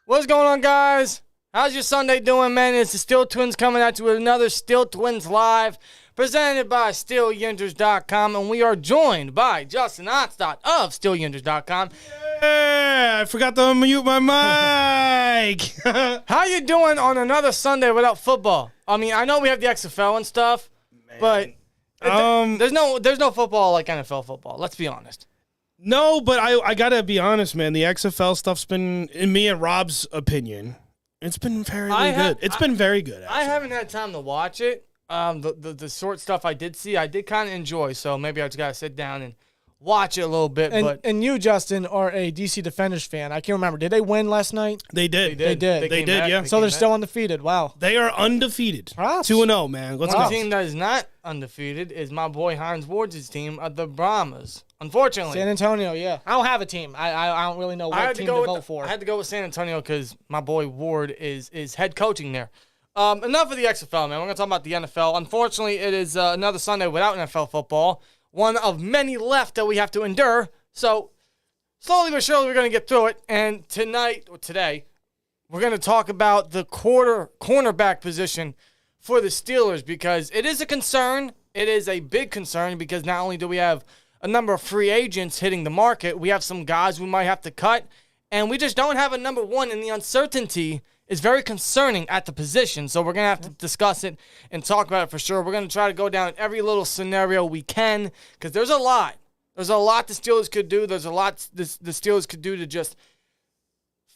What's going on, guys? How's your Sunday doing, man? It's the Steel Twins coming at you with another Steel Twins Live, presented by SteelTwins.com, and we are joined by Justin Onstadt of SteelTwins.com. Yeah, I forgot to unmute my mic. How you doing on another Sunday without football? I mean, I know we have the XFL and stuff, but there's no football like NFL football. Let's be honest. No, but I gotta be honest, man. The XFL stuff's been, in me and Rob's opinion, it's been very good. It's been very good. Actually. I haven't had time to watch it. The short stuff I did see, I did kind of enjoy. So maybe I just gotta sit down and watch it a little bit. And you, Justin, are a DC Defenders fan. I can't remember. Did they win last night? They did. They did. They did. Yeah. So they're still undefeated. Wow. They are undefeated. Props. 2-0, man. Let's One go. team that is not undefeated is my boy Hines Ward's team, the Brahmas. Unfortunately, San Antonio, yeah. I don't have a team. I don't really know what team to vote for. I had to go with San Antonio because my boy Ward is head coaching there. Enough of the XFL, man. We're going to talk about the NFL. Unfortunately, it is another Sunday without NFL football. One of many left that we have to endure. So, slowly but surely, we're going to get through it. And today, we're going to talk about the cornerback position for the Steelers because it is a concern. It is a big concern because not only do we have a number of free agents hitting the market, we have some guys we might have to cut, and we just don't have a number one, and the uncertainty is very concerning at the position. So we're going to have to discuss it and talk about it for sure. We're going to try to go down every little scenario we can because there's a lot. There's a lot the Steelers could do. There's a lot the Steelers could do to just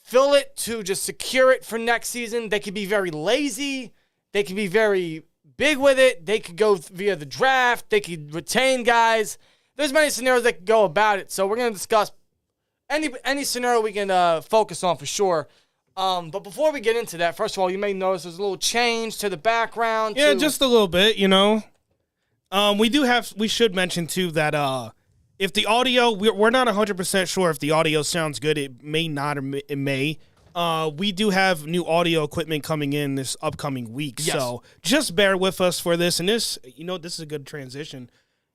fill it, to just secure it for next season. They could be very lazy. They could be very big with it. They could go via the draft. They could retain guys. There's many scenarios that could go about it. So we're going to discuss any scenario we can focus on for sure. But before we get into that, first of all, you may notice there's a little change to the background. Yeah, just a little bit, you know. We should mention, too, that if the audio, we're not 100% sure if the audio sounds good. It may not, or it may. We do have new audio equipment coming in this upcoming week. Yes. So just bear with us for this. And this is a good transition.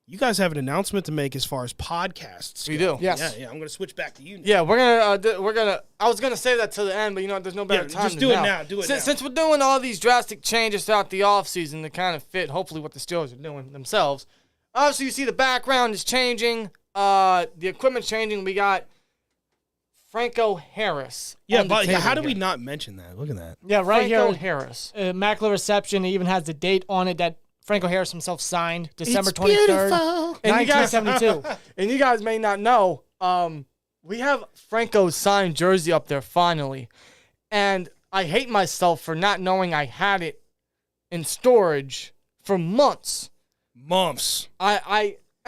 You guys have an announcement to make as far as podcasts. We do. Yes. Yeah. I'm going to switch back to you now. Yeah, we're gonna. I was gonna say that to the end, but there's no better time. Just do it now. Do it now. Since we're doing all these drastic changes throughout the offseason to kind of fit, hopefully, what the Steelers are doing themselves. Obviously, you see the background is changing. The equipment's changing. We got Franco Harris. Yeah, but how do we not mention that? Look at that. Yeah, right Franco here. Harris. Immaculate Reception. It even has the date on it that Franco Harris himself signed, December 23rd, beautiful. 1972. And you guys may not know, we have Franco's signed jersey up there finally. And I hate myself for not knowing I had it in storage for months. In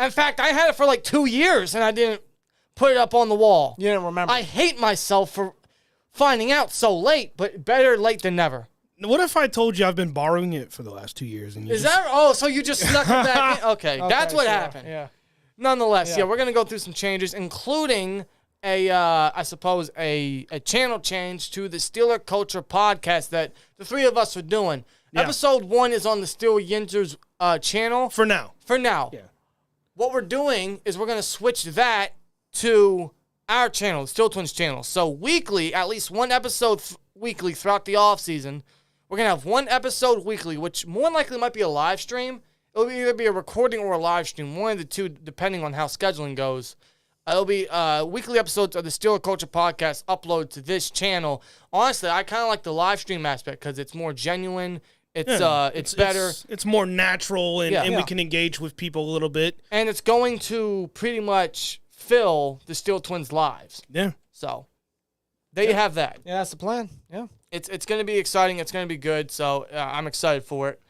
fact, I had it for like 2 years and I didn't put it up on the wall. You didn't remember. I hate myself for finding out so late, but better late than never. What if I told you I've been borrowing it for the last 2 years? And so you just snuck it back in? Okay, that's what happened. Yeah. Nonetheless, we're going to go through some changes, including I suppose a channel change to the Steeler Culture podcast that the three of us are doing. Yeah. Episode 1 is on the Steel Yinzers channel. For now. Yeah. What we're doing is we're going to switch that to our channel, the Steel Twins channel. So weekly, at least one episode weekly throughout the offseason. We're going to have one episode weekly, which more than likely might be a live stream. It'll either be a recording or a live stream, one of the two, depending on how scheduling goes. It'll be weekly episodes of the Steeler Culture podcast uploaded to this channel. Honestly, I kind of like the live stream aspect because it's more genuine. It's better. It's more natural, and we can engage with people a little bit. And it's going to pretty much fill the Steel Twins lives. Yeah. So there you have that. Yeah, that's the plan. Yeah. It's going to be exciting. It's going to be good. So I'm excited for it.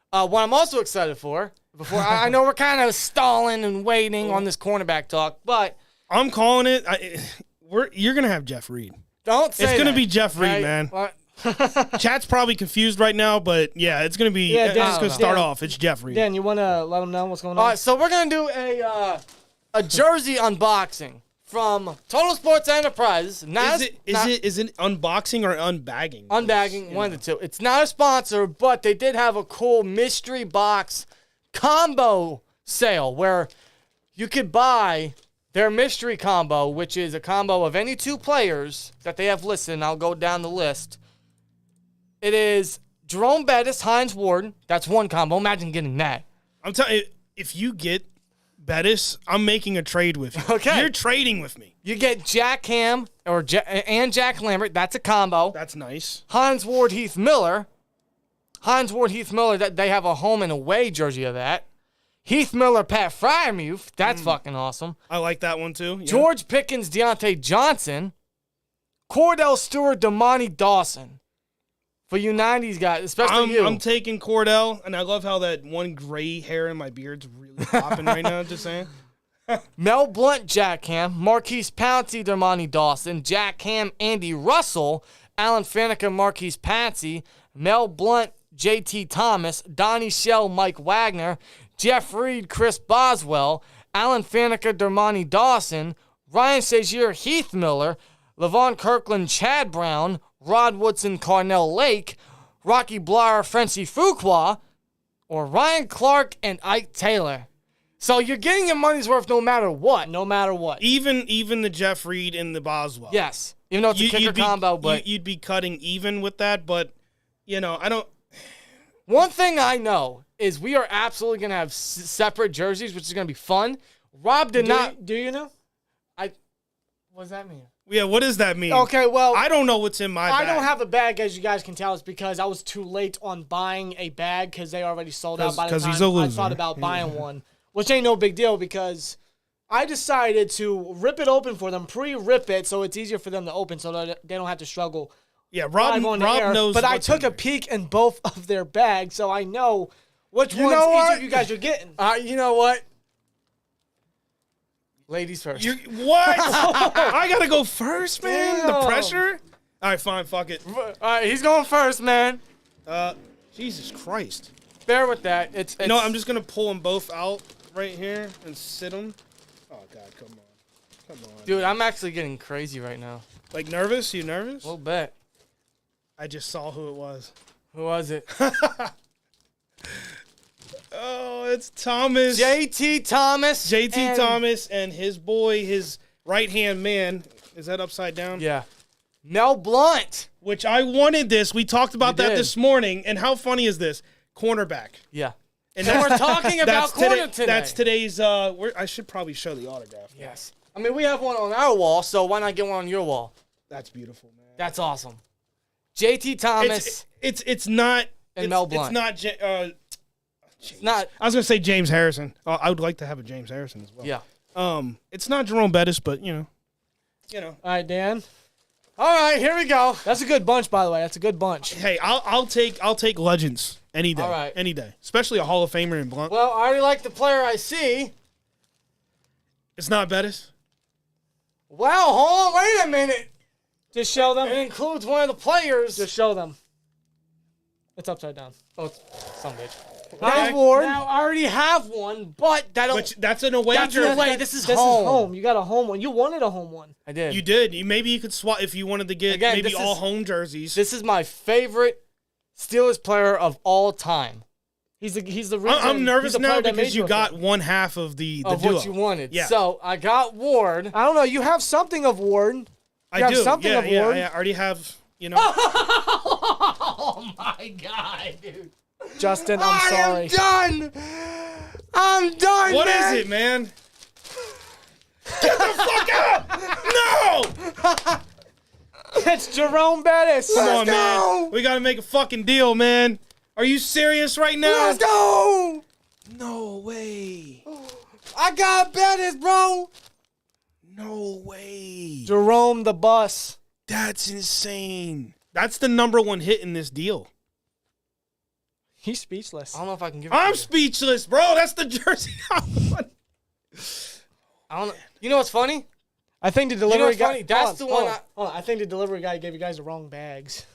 What I'm also excited for, I know we're kind of stalling and waiting on this cornerback talk, but I'm calling it. You're going to have Jeff Reed. Don't say it's going to that, be Jeff Reed, man. Chat's probably confused right now, but yeah, it's going to be. Yeah, it's going to start off. It's Jeff Reed. Dan, you want to let them know what's going on? All right, so we're going to do a jersey unboxing from Total Sports Enterprises. Is it unboxing or unbagging? Unbagging, one of the two. It's not a sponsor, but they did have a cool mystery box combo sale where you could buy their mystery combo, which is a combo of any two players that they have listed, and I'll go down the list. It is Jerome Bettis, Hines Ward. That's one combo. Imagine getting that. I'm telling you, if you get Bettis, I'm making a trade with you. Okay. You're trading with me. You get Jack Ham and Jack Lambert. That's a combo. That's nice. Hines Ward, Heath Miller. That they have a home and away jersey of that. Heath Miller, Pat Fryermuth. That's fucking awesome. I like that one too. Yeah. George Pickens, Deontay Johnson. Cordell Stewart, Damani Dawson. For you 90s guys, especially you. I'm taking Cordell, and I love how that one gray hair in my beard's really popping right now, just saying. Mel Blount, Jack Ham. Marquise Pouncey, Damani Dawson. Jack Ham, Andy Russell. Alan Faneca, Marquise Pouncey. Mel Blount, JT Thomas. Donnie Shell, Mike Wagner. Jeff Reed, Chris Boswell. Alan Faneca, Damani Dawson. Ryan Shazier, Heath Miller. Levon Kirkland, Chad Brown. Rod Woodson, Carnell Lake. Rocky Blar, Frenchie Fuqua. Or Ryan Clark and Ike Taylor. So you're getting your money's worth no matter what. No matter what. Even the Jeff Reed and the Boswell. Yes. Even though it's a kicker combo, but you'd be cutting even with that, but I don't. One thing I know is we are absolutely going to have separate jerseys, which is going to be fun. Rob did not. Do you know? What does that mean? Yeah, what does that mean? Okay, well, I don't know what's in my bag. I don't have a bag, as you guys can tell. It's because I was too late on buying a bag because they already sold out by the time he's a loser. I thought about buying one, which ain't no big deal because I decided to rip it open for them, pre-rip it, so it's easier for them to open so that they don't have to struggle. Yeah, Rob knows. But I took a peek in both of their bags, so I know which ones each of you guys are getting. You know what? Ladies first. What? I gotta go first, man. Damn. The pressure. All right, fine. Fuck it. All right, he's going first, man. Jesus Christ. Bear with that. It's No, I'm just gonna pull them both out right here and sit them. Oh God, come on. Dude, I'm actually getting crazy right now. Like nervous? You nervous? A little bit. I just saw who it was. Who was it? Oh, it's Thomas. JT Thomas. JT Thomas and his boy, his right-hand man. Is that upside down? Yeah. Mel Blount. Which I wanted this. We talked about You that did. this morning. And how funny is this? Cornerback. Yeah. And So we're talking about corner today. That's today's. I should probably show the autograph. Yes. I mean, we have one on our wall, so why not get one on your wall? That's beautiful, man. That's awesome. JT Thomas. It's not. And Mel Blount. It's not. It's not. I was gonna say James Harrison. I would like to have a James Harrison as well. Yeah. It's not Jerome Bettis, but you know. All right, Dan. All right, here we go. That's a good bunch, by the way. That's a good bunch. Hey, I'll take legends any day. All right. Any day, especially a Hall of Famer in Blunt. Well, I already like the player I see. It's not Bettis. Wow, hold on, wait a minute. Just show them. It includes one of the players. Just show them. It's upside down. Oh, it's some bitch. Hines Ward. Now, I already have one, but that'll. But that's an away That's jersey. an away. This is This home. is home. You got a home one. You wanted a home one. I did. You did. Maybe you could swap if you wanted to get Again, maybe this all is- home jerseys. This is my favorite Steelers player of all time. He's the reason. I'm nervous he's the now player that because made you a got fan. one half of the Of duo. what you wanted. Yeah. So I got Ward. I don't know. You have something of Ward. I have do. something yeah, of yeah, Ward. yeah. I already have. Oh my god, dude. Justin, I'm sorry. I'm done. I'm done. What man. is it, man? Get the fuck out! No! It's Jerome Bettis. Come on, go! man. We gotta make a fucking deal, man. Are you serious right now? Let's go. No way. I got Bettis, bro. No way. Jerome the Bus. That's insane. That's the #1 hit in this deal. He's speechless. I don't know if I can give it I'm to you. speechless, bro. That's the jersey I want. I don't know. You know what's funny? I think the delivery what's guy. funny? That's the one Hold on. I think the delivery guy gave you guys the wrong bags.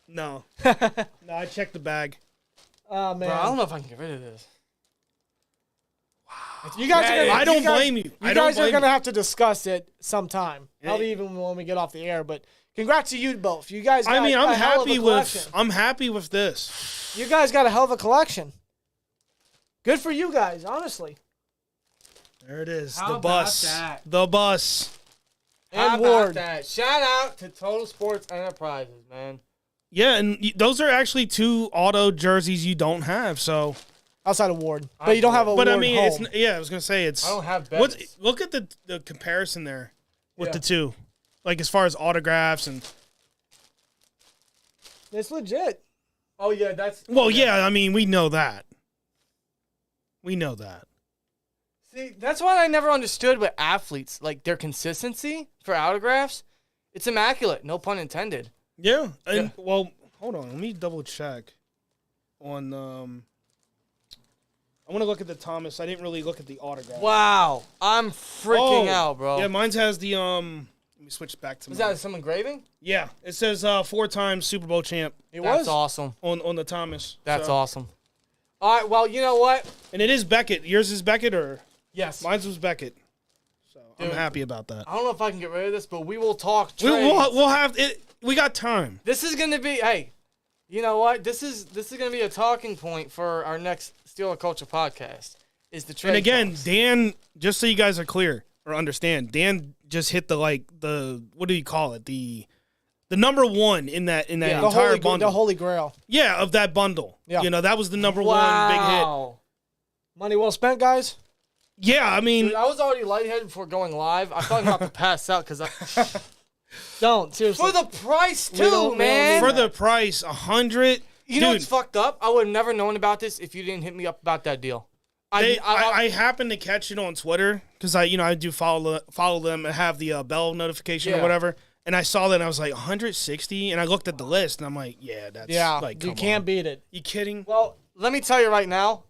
No. No, I checked the bag. Oh man. Bro, I don't know if I can get rid of this. You guys are gonna, I don't you guys- blame you. You I don't guys are blame gonna you. have to discuss it sometime. Probably even when we get off the air. But congrats to you both. You guys. Got I mean, I'm a hell of a happy collection. with. I'm happy with this. You guys got a hell of a collection. Good for you guys, honestly. There it is. How the about bus. that? The bus. How And about Ward. that? Shout out to Total Sports Enterprises, man. Yeah, and those are actually 2 auto jerseys you don't have. So, Outside of Ward. But you don't have a but Ward I mean, home. I was gonna say it's. I don't have What's, Bettis. look at the comparison there with Yeah. the 2, like as far as autographs and. It's legit. Oh, yeah, that's... Well, yeah, I mean, we know that. We know that. See, that's what I never understood with athletes. Like, their consistency for autographs, it's immaculate. No pun intended. Yeah, and Yeah. well, hold on, let me double check on. I want to look at the Thomas. I didn't really look at the autograph. Wow. I'm freaking out, bro. Yeah, mine has the Let me switch back to. Is mine. that some engraving? Yeah, it says 4-time Super Bowl champ That's awesome. on the Thomas. That's So- awesome. All right, well, you know what? And it is Beckett. Yours is Beckett, or Yes. mine was Beckett. So I'm Dude. happy about that. I don't know if I can get rid of this, but we will talk We, trades. we'll have it. We got time. This is going to be, hey, you know what? This is going to be a talking point for our next Steeler Culture podcast. Is the trade And again, talks. Dan, just so you guys are clear or understand, Dan just hit the what do you call it? The number 1 in that The entire bundle. The Holy Grail. Yeah, of that bundle. Yeah. You know, that was the number 1 big hit. Wow. Money well spent, guys. Yeah, I mean, Dude, I was already lightheaded before going live. I thought about to pass out because Don't. Seriously. for the price We don't- too, we don't man. need for the price, 100. You know Dude, what's fucked up? I would have never known about this if you didn't hit me up about that deal. I happened to catch it on Twitter because I do follow them and have the bell notification or Yeah. whatever. And I saw that and I was like 160, and I looked at the list and I'm like, yeah, that's yeah, like you come can't on. beat it. You kidding? Well, let me tell you right now.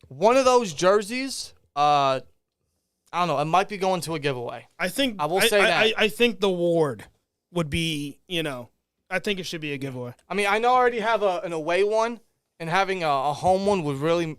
One of those jerseys, I don't know. It might be going to a giveaway. I think I will say that. I think the Ward would be, I think it should be a giveaway. I mean, I know I already have an away one, and having a home one would really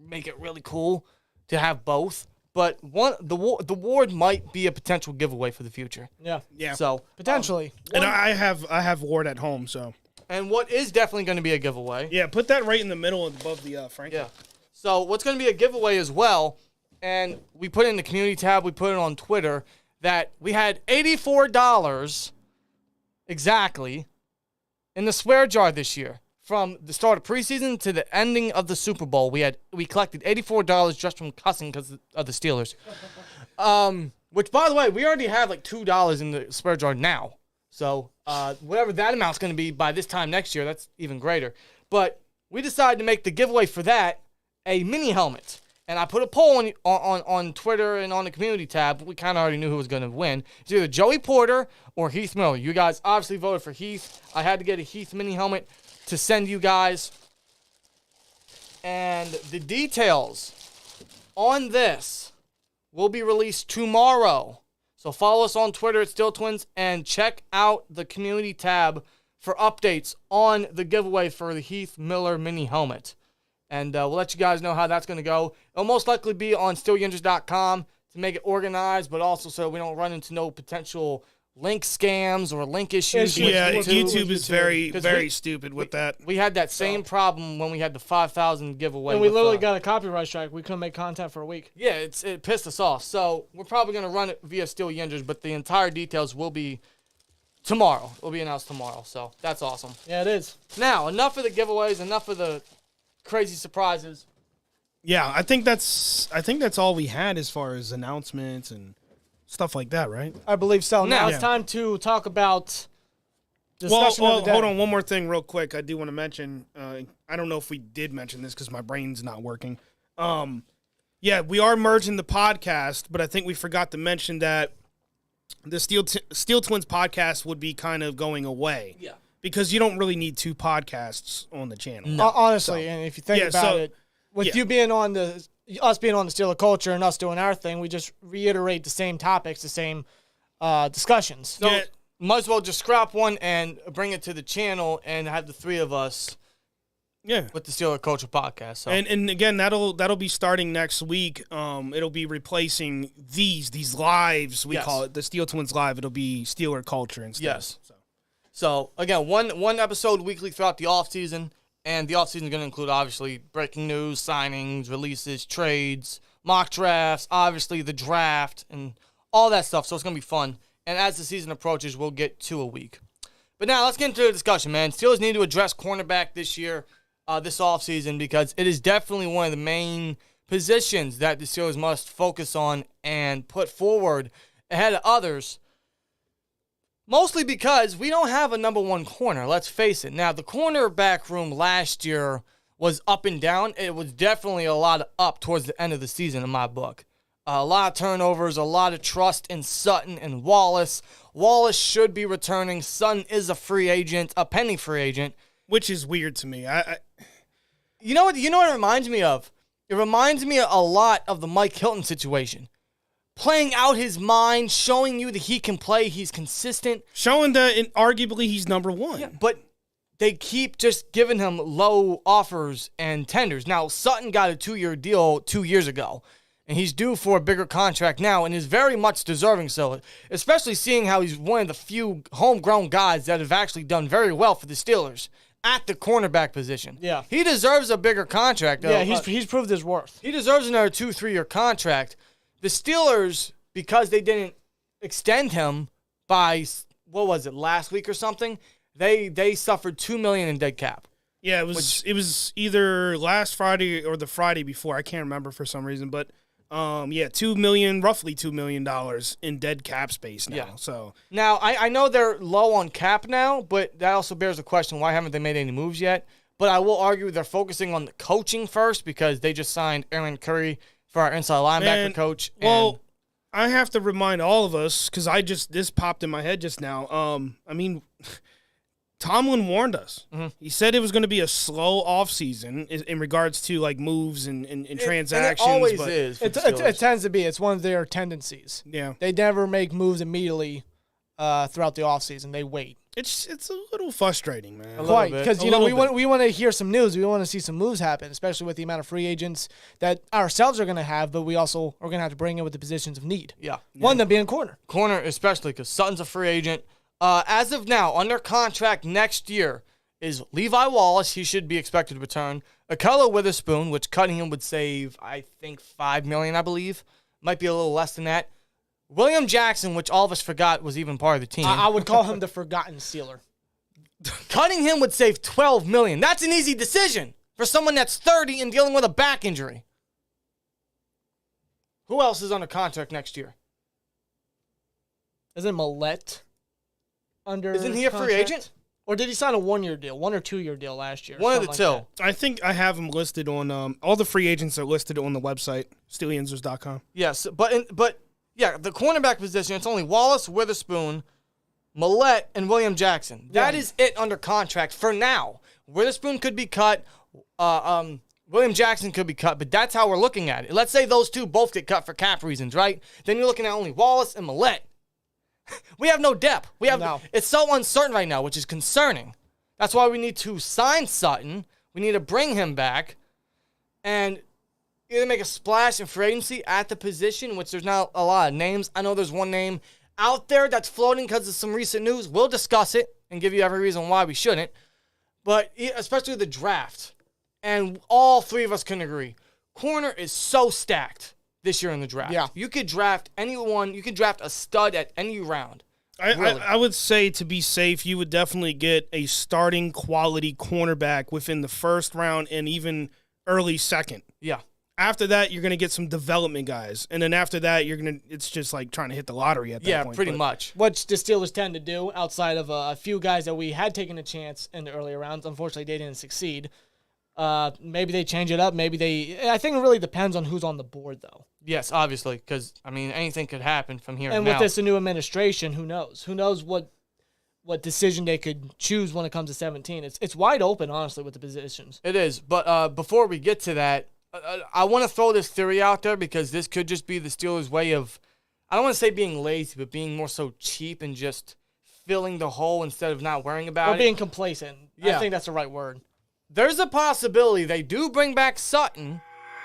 make it really cool to have both. But the Ward might be a potential giveaway for the future. Yeah. Yeah. So Potentially. And I have Ward at home, so and what is definitely going to be a giveaway. yeah, put that right in the middle above the Frank. Yeah. So what's going to be a giveaway as well, and we put it in the community tab, we put it on Twitter, that we had $84 exactly in the swear jar this year. From the start of preseason to the ending of the Super Bowl, we collected $84 just from cussing because of the Steelers. Which, by the way, we already have like $2 in the swear jar now. So whatever that amount's going to be by this time next year, that's even greater. But we decided to make the giveaway for that a mini helmet. And I put a poll on Twitter and on the community tab. We kind of already knew who was going to win. It's either Joey Porter or Heath Miller. You guys obviously voted for Heath. I had to get a Heath mini helmet to send you guys. And the details on this will be released tomorrow. So follow us on Twitter at SteelTwins and check out the community tab for updates on the giveaway for the Heath Miller mini helmet. And we'll let you guys know how that's going to go. It'll most likely be on SteelYinjers.com to make it organized, but also so we don't run into no potential link scams or link issues. with Yeah, YouTube. YouTube is very, 'Cause very stupid with that. We had that same problem when we had the 5,000 giveaway. And we with, literally got a copyright strike. We couldn't make content for a week. Yeah, it pissed us off. So we're probably going to run it via Steel Yingers, but the entire details will be tomorrow. It will be announced tomorrow. So that's awesome. Yeah, it is. Now, enough of the giveaways, enough of the crazy surprises. Yeah, I think that's all we had as far as announcements and stuff like that, right? I believe so. Now Yeah. it's time to talk about discussion of the day. Hold on, one more thing real quick. I do want to mention, I don't know if we did mention this because my brain's not working. Yeah, we are merging the podcast, but I think we forgot to mention that the Steel Twins podcast would be kind of going away. Yeah. Because you don't really need 2 podcasts on the channel. Honestly, and if you think about it, with you being on us being on the Steeler Culture and us doing our thing, we just reiterate the same topics, the same discussions. So Yeah. might as well just scrap one and bring it to the channel and have the 3 of us Yeah. with the Steeler Culture podcast. So. And again, that'll be starting next week. It'll be replacing these lives, we Yes. call it, the Steel Twins Live. It'll be Steeler Culture instead. Yes. So again, one episode weekly throughout the off season, And the offseason is going to include, obviously, breaking news, signings, releases, trades, mock drafts, obviously the draft, and all that stuff. So it's going to be fun. And as the season approaches, we'll get 2 a week. But now let's get into the discussion, man. Steelers need to address cornerback this year, this offseason, because it is definitely one of the main positions that the Steelers must focus on and put forward ahead of others. Mostly because we don't have a number one corner, let's face it. Now, the cornerback room last year was up and down. It was definitely a lot of up towards the end of the season in my book. A lot of turnovers, a lot of trust in Sutton and Wallace. Wallace should be returning. Sutton is a free agent, a penny free agent. Which is weird to me. You know what it reminds me of? It reminds me a lot of the Mike Hilton situation. Playing out his mind, showing you that he can play, he's consistent. Showing that arguably he's number one. Yeah, but they keep just giving him low offers and tenders. Now, Sutton got a 2-year deal 2 years ago, and he's due for a bigger contract now and is very much deserving so, especially seeing how he's one of the few homegrown guys that have actually done very well for the Steelers at the cornerback position. Yeah. He deserves a bigger contract. Yeah, he's proved his worth. He deserves another 2-3 year contract. The Steelers, because they didn't extend him by, what was it, last week or something, they suffered $2 million in dead cap. Yeah, it was either last Friday or the Friday before. I can't remember for some reason, but roughly $2 million in dead cap space now. Yeah. So now I know they're low on cap now, but that also bears the question: why haven't they made any moves yet? But I will argue they're focusing on the coaching first because they just signed Aaron Curry for our inside linebacker coach. Well, I have to remind all of us, because this popped in my head just now. Tomlin warned us. Mm-hmm. He said it was going to be a slow offseason in regards to like moves and transactions. And it always is. It tends to be. It's one of their tendencies. Yeah. They never make moves immediately throughout the offseason. They wait. It's a little frustrating, man. Quite, because we want to hear some news. We want to see some moves happen, especially with the amount of free agents that ourselves are going to have, but we also are going to have to bring in with the positions of need. Yeah. One of them being corner. Corner, especially because Sutton's a free agent. As of now, under contract next year is Levi Wallace. He should be expected to return. Ahkello Witherspoon, which cutting him would save, I think, $5 million, I believe. Might be a little less than that. William Jackson, which all of us forgot was even part of the team. I would call him the forgotten Steeler. Cutting him would save $12 million. That's an easy decision for someone that's 30 and dealing with a back injury. Who else is under contract next year? Isn't Millette under Isn't he a free agent? Or did he sign a 1-year deal, 1 or 2-year deal last year? One of the two. I think I have him listed on all the free agents are listed on the website, SteelTwins.com. Yes, but yeah, the cornerback position, it's only Wallace, Witherspoon, Millette, and William Jackson. That is it under contract for now. Witherspoon could be cut. William Jackson could be cut, but that's how we're looking at it. Let's say those two both get cut for cap reasons, right? Then you're looking at only Wallace and Millette. We have no depth. It's so uncertain right now, which is concerning. That's why we need to sign Sutton. We need to bring him back and either make a splash in free agency at the position, which there's not a lot of names. I know there's one name out there that's floating because of some recent news. We'll discuss it and give you every reason why we shouldn't. But especially the draft. And all three of us can agree. Corner is so stacked this year in the draft. Yeah. You could draft anyone. You could draft a stud at any round. I would say, to be safe, you would definitely get a starting quality cornerback within the first round and even early second. Yeah. After that, you're going to get some development guys. And then after that, it's just like trying to hit the lottery at that point. Yeah, pretty much. Which the Steelers tend to do outside of a few guys that we had taken a chance in the earlier rounds. Unfortunately, they didn't succeed. Maybe they change it up. I think it really depends on who's on the board, though. Yes, obviously, because, anything could happen from here and now. with this new administration, who knows? Who knows what decision they could choose when it comes to 17. It's wide open, honestly, with the positions. It is. But before we get to that, I want to throw this theory out there because this could just be the Steelers' way of, I don't want to say being lazy, but being more so cheap and just filling the hole instead of not worrying about it. Or being complacent. Yeah. I think that's the right word. There's a possibility they do bring back Sutton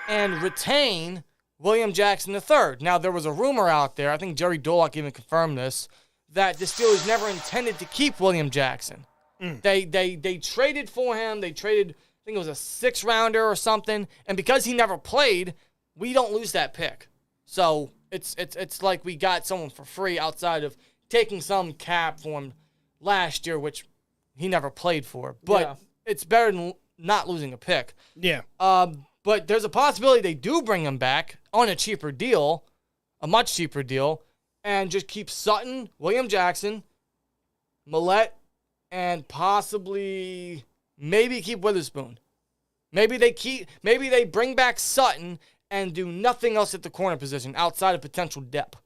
and retain William Jackson III. Now, there was a rumor out there, I think Jerry Dulac even confirmed this, that the Steelers never intended to keep William Jackson. They traded for him. They traded, I think it was a 6th-rounder or something. And because he never played, we don't lose that pick. So it's like we got someone for free outside of taking some cap for him last year, which he never played for. But it's better than not losing a pick. Yeah. But there's a possibility they do bring him back on a cheaper deal, a much cheaper deal, and just keep Sutton, William Jackson, Millette, and possibly maybe keep Witherspoon. Maybe they bring back Sutton and do nothing else at the corner position outside of potential depth.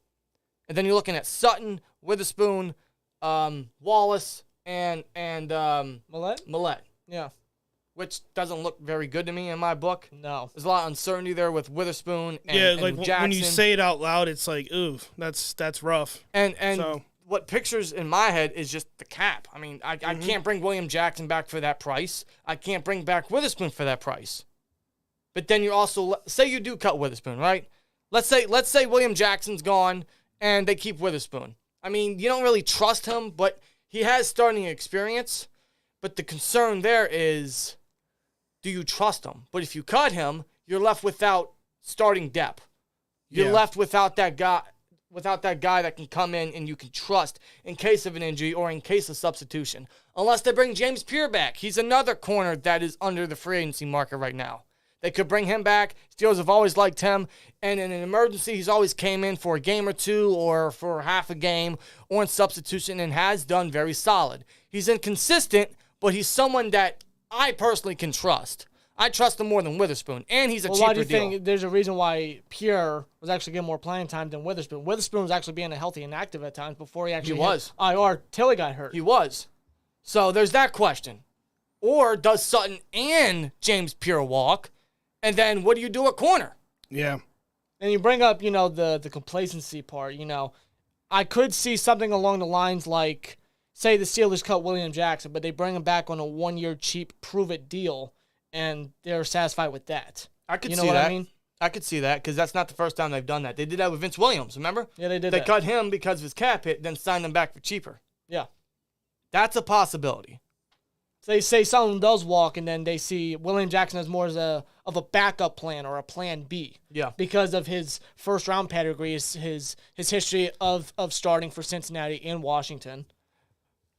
And then you're looking at Sutton, Witherspoon, Wallace, and Millette. Yeah. Which doesn't look very good to me in my book. No. There's a lot of uncertainty there with Witherspoon and like Jackson. when you say it out loud, it's like, ooh, that's rough. And so, what pictures in my head is just the cap. I mean, I can't bring William Jackson back for that price. I can't bring back Witherspoon for that price. But then you also, say you do cut Witherspoon, right? Let's say William Jackson's gone and they keep Witherspoon. I mean, you don't really trust him, but he has starting experience. But the concern there is, do you trust him? But if you cut him, you're left without starting depth. You're left without that guy that can come in and you can trust in case of an injury or in case of substitution. Unless they bring James Pierre back. He's another corner that is under the free agency market right now. They could bring him back. Steelers have always liked him. And in an emergency, he's always came in for a game or two or for half a game or in substitution and has done very solid. He's inconsistent, but he's someone that I personally can trust. I trust him more than Witherspoon, and he's a cheaper deal. Why do you think there's a reason why Pierre was actually getting more playing time than Witherspoon? Witherspoon was actually being healthy and active at times before he actually was IR till he got hurt. He was. So there's that question. Or does Sutton and James Pierre walk? And then what do you do at corner? Yeah. And you bring up, the complacency part. I could see something along the lines like, say the Steelers cut William Jackson, but they bring him back on a 1-year cheap prove-it deal, and they're satisfied with that. I could see know what that. I mean? I could see that because that's not the first time they've done that. They did that with Vince Williams, remember? Yeah, they did They that. cut him because of his cap hit, then signed him back for cheaper. Yeah. That's a possibility. So they say someone does walk, and then they see William Jackson as more of a backup plan or a plan B. Yeah. Because of his first-round pedigree, his history of starting for Cincinnati and Washington.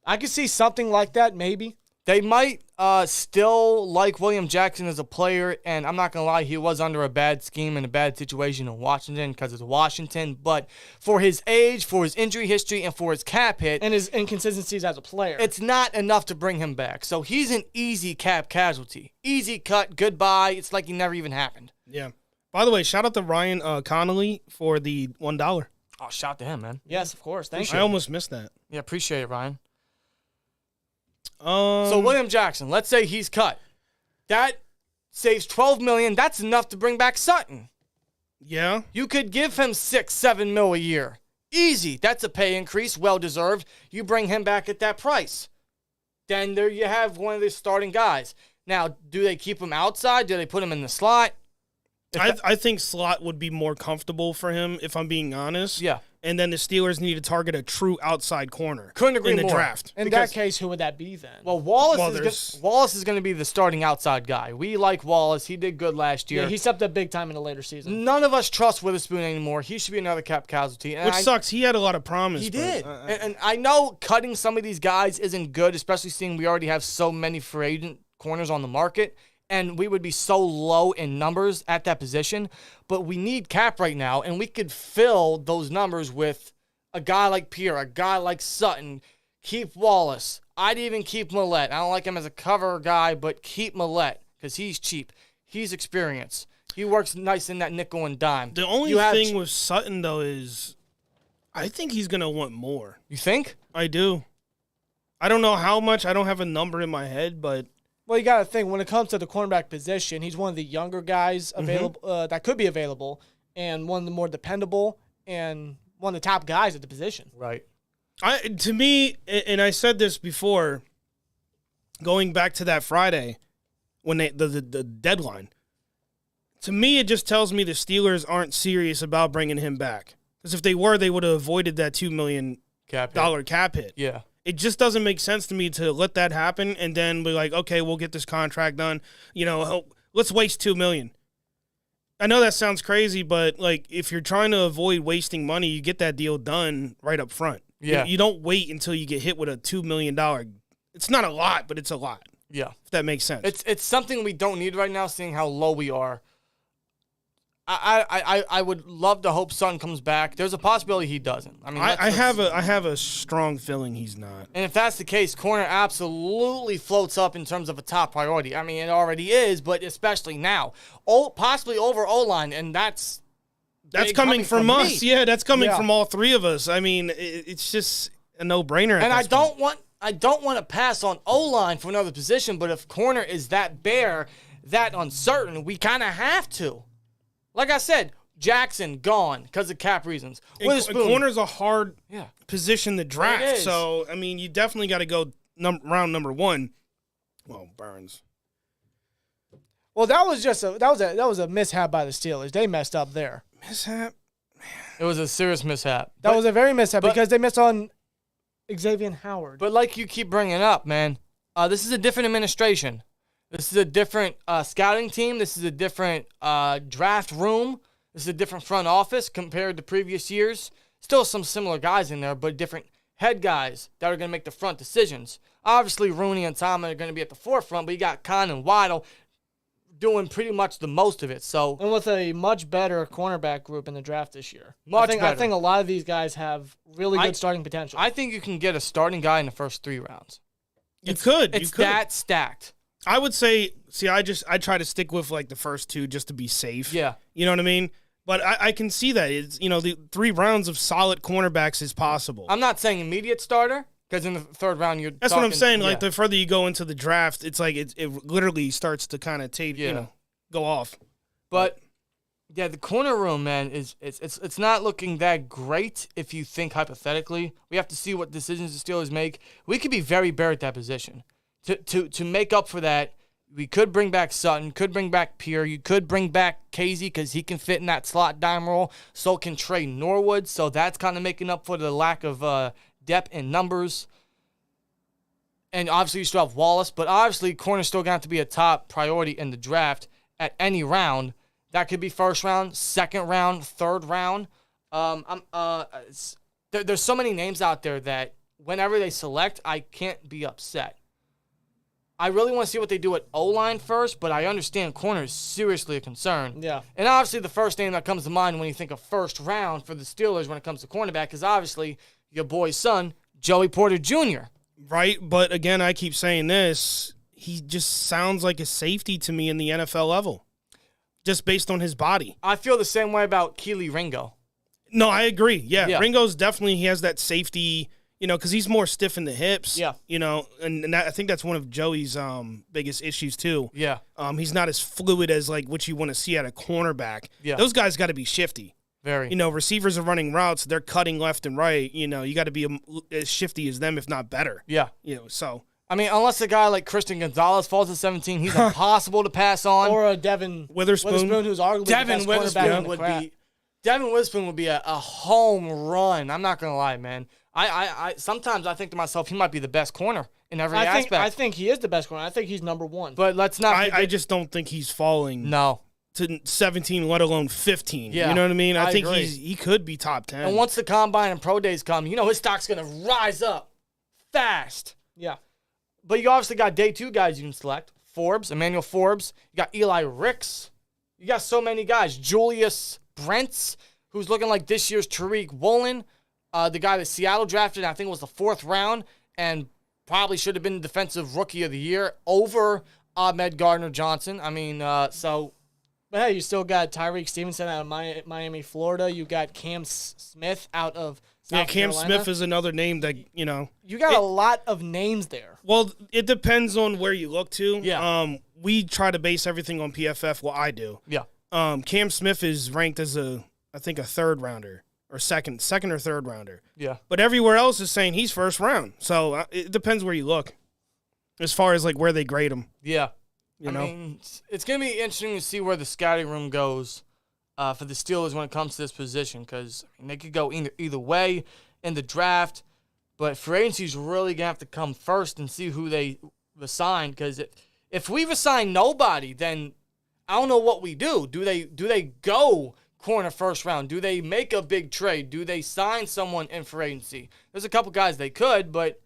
I could see something like that, maybe. They might still like William Jackson as a player, and I'm not going to lie, he was under a bad scheme and a bad situation in Washington because it's Washington. But for his age, for his injury history, and for his cap hit, and his inconsistencies as a player, it's not enough to bring him back. So he's an easy cap casualty. Easy cut, goodbye. It's like he never even happened. Yeah. By the way, shout out to Ryan Connolly for the $1. Oh, shout to him, man. Yes, of course. Thank you. I almost missed that. Yeah, appreciate it, Ryan. So William Jackson, let's say he's cut. That saves $12 million. That's enough to bring back Sutton. Yeah. You could give him $6-7 million a year. Easy. That's a pay increase, well deserved. You bring him back at that price. Then there you have one of the starting guys. Now, do they keep him outside? Do they put him in the slot? I think slot would be more comfortable for him, if I'm being honest. Yeah. And then the Steelers need to target a true outside corner Couldn't agree in the more. draft. In that case, who would that be then? Well, Wallace is going to be the starting outside guy. We like Wallace. He did good last year. Yeah, he stepped up big time in the later season. None of us trust Witherspoon anymore. He should be another cap casualty. And Which sucks. He had a lot of promise. He did. And I know cutting some of these guys isn't good, especially seeing we already have so many free agent corners on the market. And we would be so low in numbers at that position. But we need cap right now, and we could fill those numbers with a guy like Pierre, a guy like Sutton. Keep Wallace. I'd even keep Millette. I don't like him as a cover guy, but keep Millette because he's cheap. He's experienced. He works nice in that nickel and dime. The only thing with Sutton, though, is I think he's going to want more. You think? I do. I don't know how much. I don't have a number in my head, but... Well, you got to think, when it comes to the cornerback position, he's one of the younger guys available that could be available, and one of the more dependable and one of the top guys at the position. Right. To me, and I said this before, going back to that Friday when the deadline, to me it just tells me the Steelers aren't serious about bringing him back. Because if they were, they would have avoided that $2 million cap hit. Yeah. It just doesn't make sense to me to let that happen and then be like, okay, we'll get this contract done. Let's waste $2 million. I know that sounds crazy, but like if you're trying to avoid wasting money, you get that deal done right up front. Yeah. You don't wait until you get hit with a $2 million. It's not a lot, but it's a lot. Yeah. If that makes sense. It's something we don't need right now, seeing how low we are. I would love to hope Sutton comes back. There's a possibility he doesn't. I mean, I have a strong feeling he's not. And if that's the case, corner absolutely floats up in terms of a top priority. I mean, it already is, but especially now, possibly over O-line, and that's coming from us. Me. Yeah, that's coming from all three of us. I mean, it's just a no-brainer. And I don't want to pass on O-line for another position, but if corner is that bare, that uncertain, we kind of have to. Like I said, Jackson gone because of cap reasons. And corner's a hard position to draft. So, I mean, you definitely got to go round number 1. Well, Burns. Well, that was a mishap by the Steelers. They messed up there. Mishap? It was a serious mishap. That was a very mishap because they missed on Xavier Howard. But like you keep bringing up, man, this is a different administration. This is a different scouting team. This is a different draft room. This is a different front office compared to previous years. Still some similar guys in there, but different head guys that are going to make the front decisions. Obviously, Rooney and Tom are going to be at the forefront, but you got Khan and Waddle doing pretty much the most of it. So, and with a much better cornerback group in the draft this year. Better. I think a lot of these guys have really good starting potential. I think you can get a starting guy in the first 3 rounds. It's that stacked. I would say, I try to stick with like the first 2 just to be safe. Yeah. You know what I mean? But I can see that. It's, the 3 rounds of solid cornerbacks is possible. I'm not saying immediate starter, because in the 3rd round That's what I'm saying. Like the further you go into the draft, it's like it literally starts to kind of go off. But yeah, the corner room, man, it's not looking that great if you think hypothetically. We have to see what decisions the Steelers make. We could be very bare at that position. To make up for that, we could bring back Sutton, could bring back Pierre, you could bring back Casey because he can fit in that slot dime role. So can Trey Norwood. So that's kind of making up for the lack of depth in numbers. And obviously you still have Wallace, but obviously corner's still going to have to be a top priority in the draft at any round. That could be 1st round, 2nd round, 3rd round. There's so many names out there that whenever they select, I can't be upset. I really want to see what they do at O-line first, but I understand corner is seriously a concern. Yeah. And obviously the first name that comes to mind when you think of 1st round for the Steelers when it comes to cornerback is obviously your boy's son, Joey Porter Jr. Right, but again, I keep saying this. He just sounds like a safety to me in the NFL level, just based on his body. I feel the same way about Keely Ringo. No, I agree. Yeah. Ringo's definitely, he has that safety, because he's more stiff in the hips. Yeah. And I think that's one of Joey's biggest issues too. Yeah. He's not as fluid as like what you want to see at a cornerback. Yeah. Those guys got to be shifty. Very. Receivers are running routes, they're cutting left and right. You got to be as shifty as them, if not better. Yeah. So. I mean, unless a guy like Christian Gonzalez falls at 17, he's impossible to pass on. Or a Devin Witherspoon who's arguably Devin the best cornerback would be. Devin Witherspoon would be a home run. I'm not gonna lie, man. I sometimes I think to myself he might be the best corner in every aspect. I think he is the best corner. I think he's number 1. But let's not. I just don't think he's falling. No. To 17, let alone 15. Yeah, you know what I mean? I think agree. he could be top 10. And once the combine and pro days come, his stock's gonna rise up fast. Yeah. But you obviously got day 2 guys you can select. Emmanuel Forbes. You got Eli Ricks. You got so many guys. Julius Brents, who's looking like this year's Tariq Woolen. The guy that Seattle drafted, I think it was the 4th round, and probably should have been Defensive Rookie of the Year over Ahmed Gardner-Johnson. I mean, so... But hey, you still got Tyreek Stevenson out of Miami, Florida. You got Cam Smith out of South Cam Carolina. Smith is another name that, You got a lot of names there. Well, it depends on where you look to. Yeah. We try to base everything on PFF. Well, I do. Yeah. Cam Smith is ranked as I think a 3rd rounder or second or 3rd rounder. Yeah. But everywhere else is saying he's 1st round. So it depends where you look as far as like where they grade him. Yeah. I mean, it's going to be interesting to see where the scouting room goes for the Steelers when it comes to this position because they could go either way in the draft. But free agency's really gonna have to come first and see who they resign. Because if we resign nobody, then I don't know what we do. Do they go corner first round? Do they make a big trade? Do they sign someone in free agency? There's a couple guys they could, but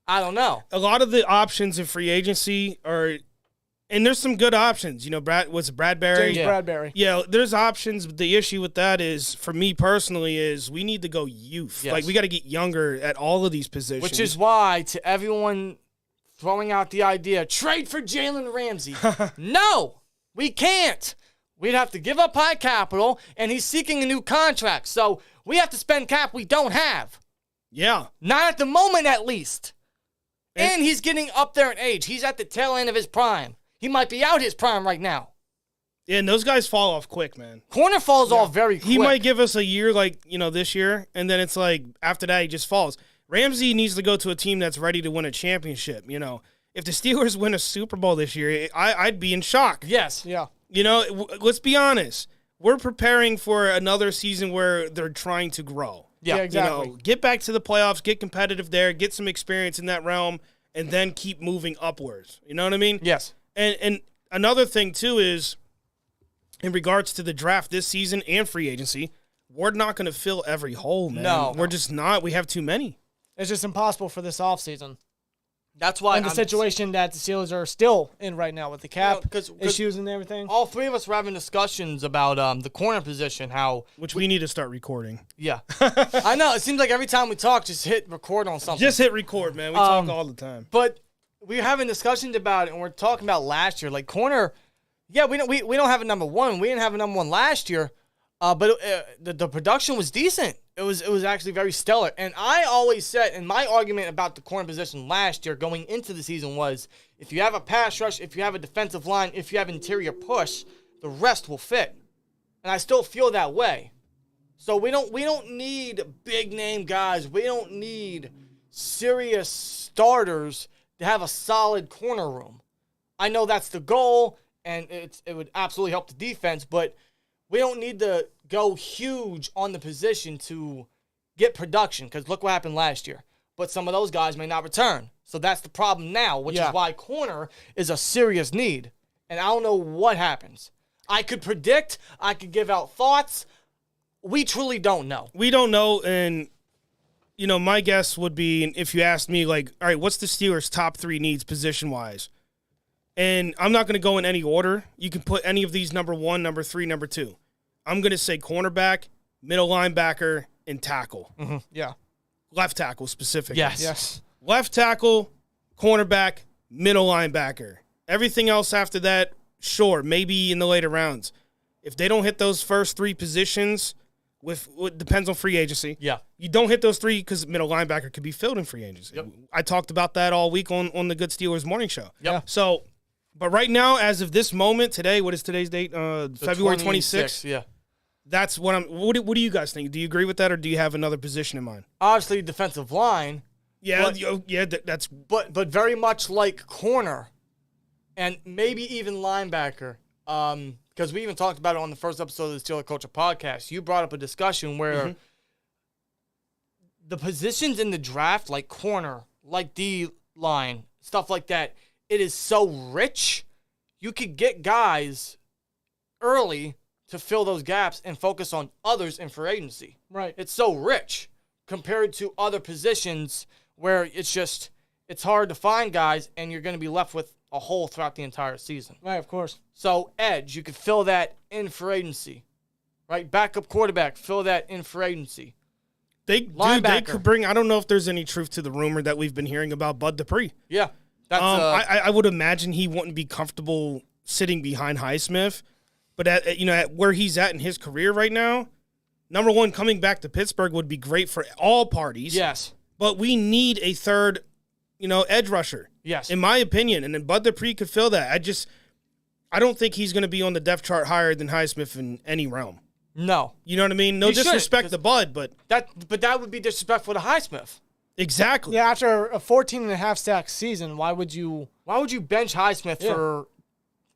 I don't know. A lot of the options in free agency are, and there's some good options. You know, Bradbury? James Bradbury. Yeah, there's options, but the issue with that is, for me personally, is we need to go youth. Yes. Like, we got to get younger at all of these positions. Which is why, to everyone throwing out the idea, trade for Jalen Ramsey. No, we can't. We'd have to give up high capital, and he's seeking a new contract. So we have to spend cap we don't have. Yeah. Not at the moment, at least. And he's getting up there in age. He's at the tail end of his prime. He might be out his prime right now. Yeah, and those guys fall off quick, man. Corner falls off very quick. He might give us a year like, this year, and then it's like after that he just falls. Ramsey needs to go to a team that's ready to win a championship, If the Steelers win a Super Bowl this year, I'd be in shock. Yes. Yeah. Let's be honest. We're preparing for another season where they're trying to grow. Yeah, exactly. Get back to the playoffs, get competitive there, get some experience in that realm, and then keep moving upwards. You know what I mean? Yes. And another thing, too, is in regards to the draft this season and free agency, we're not going to fill every hole, man. No. We're just not. We have too many. It's just impossible for this offseason. That's why And the situation that the Steelers are still in right now with the cap issues and everything. All three of us were having discussions about the corner position, Which we need to start recording. Yeah. I know. It seems like every time we talk, just hit record on something. Just hit record, man. We talk all the time. But we're having discussions about it, and we're talking about last year. Like, corner, yeah, we don't have a number one. We didn't have a number one last year, but the production was decent. It was actually very stellar. And I always said, and my argument about the corner position last year going into the season was, if you have a pass rush, if you have a defensive line, if you have interior push, the rest will fit. And I still feel that way. So we don't need big name guys. We don't need serious starters to have a solid corner room. I know that's the goal, and it would absolutely help the defense, but we don't need to go huge on the position to get production, because look what happened last year. But some of those guys may not return. So that's the problem now, which is why corner is a serious need. And I don't know what happens. I could predict. I could give out thoughts. We truly don't know. We don't know, and, my guess would be, if you asked me, like, all right, what's the Steelers' top 3 needs position-wise? And I'm not going to go in any order. You can put any of these number 1, number 3, number 2. I'm going to say cornerback, middle linebacker, and tackle. Mm-hmm. Yeah. Left tackle specifically. Yes. Left tackle, cornerback, middle linebacker. Everything else after that, sure, maybe in the later rounds. If they don't hit those first 3 positions, it depends on free agency. Yeah. You don't hit those 3 because middle linebacker could be filled in free agency. Yep. I talked about that all week on the Good Steelers morning show. Yep. So, but right now, as of this moment, today, what is today's date? February 26th. Yeah. That's what I'm. What do you guys think? Do you agree with that, or do you have another position in mind? Obviously, defensive line. Yeah, that's. But very much like corner, and maybe even linebacker. Because we even talked about it on the first episode of the Steeler Culture podcast. You brought up a discussion where the positions in the draft, like corner, like D-line, stuff like that, it is so rich. You could get guys early to fill those gaps and focus on others in free agency. Right. It's so rich compared to other positions where it's hard to find guys, and you're going to be left with a hole throughout the entire season. Right, of course. So, edge, you could fill that in free agency. Right? Backup quarterback, fill that in free agency. They could bring, I don't know if there's any truth to the rumor that we've been hearing about Bud Dupree. Yeah. That's, I would imagine he wouldn't be comfortable sitting behind Highsmith. But at where he's at in his career right now, number one, coming back to Pittsburgh would be great for all parties. Yes. But we need a third, edge rusher. Yes. In my opinion. And then Bud Dupree could fill that. I don't think he's going to be on the depth chart higher than Highsmith in any realm. No. You know what I mean? No disrespect to Bud, but that would be disrespectful to Highsmith. Exactly. Yeah, after a 14.5 sack season, why would you bench Highsmith for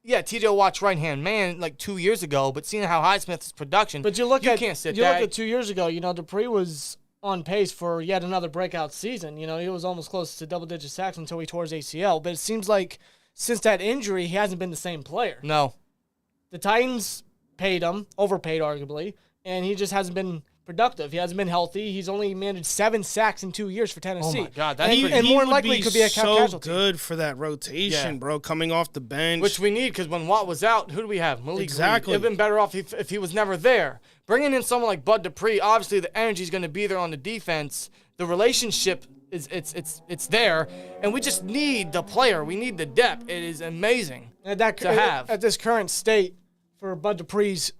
TJ Watt's right-hand man like 2 years ago, but seeing how Highsmith's production, But you can't sit look that. at 2 years ago, Dupree was on pace for yet another breakout season. You know, he was almost close to double-digit sacks until he tore his ACL. But it seems like since that injury, he hasn't been the same player. No. The Titans paid him, overpaid arguably, and he just hasn't been productive. He hasn't been healthy. He's only managed 7 sacks in 2 years for Tennessee. Oh, my God. That's and more than likely could be a so casualty. good for that rotation, bro, coming off the bench. Which we need, because when Watt was out, who do we have? Malik Exactly. Reed. It would have been better off if he was never there. Bringing in someone like Bud Dupree, obviously the energy is going to be there on the defense. The relationship it's there, and we just need the player. We need the depth. It is amazing to have. At this current state for Bud Dupree's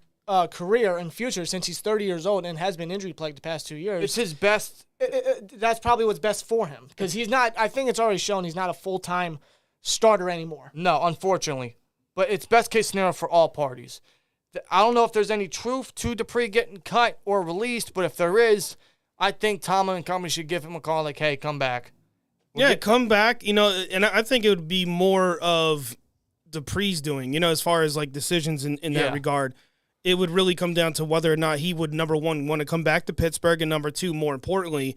career and future, since he's 30 years old and has been injury-plagued the past 2 years. It's his best. That's probably what's best for him, because he's not. I think it's already shown he's not a full-time starter anymore. No, unfortunately. But it's best-case scenario for all parties. I don't know if there's any truth to Dupree getting cut or released, but if there is, I think Tomlin and company should give him a call like, hey, come back. Come back. You know, and I think it would be more of Dupree's doing, you know, as far as like decisions in that regard. It would really come down to whether or not he would, number one, want to come back to Pittsburgh, and number two, more importantly,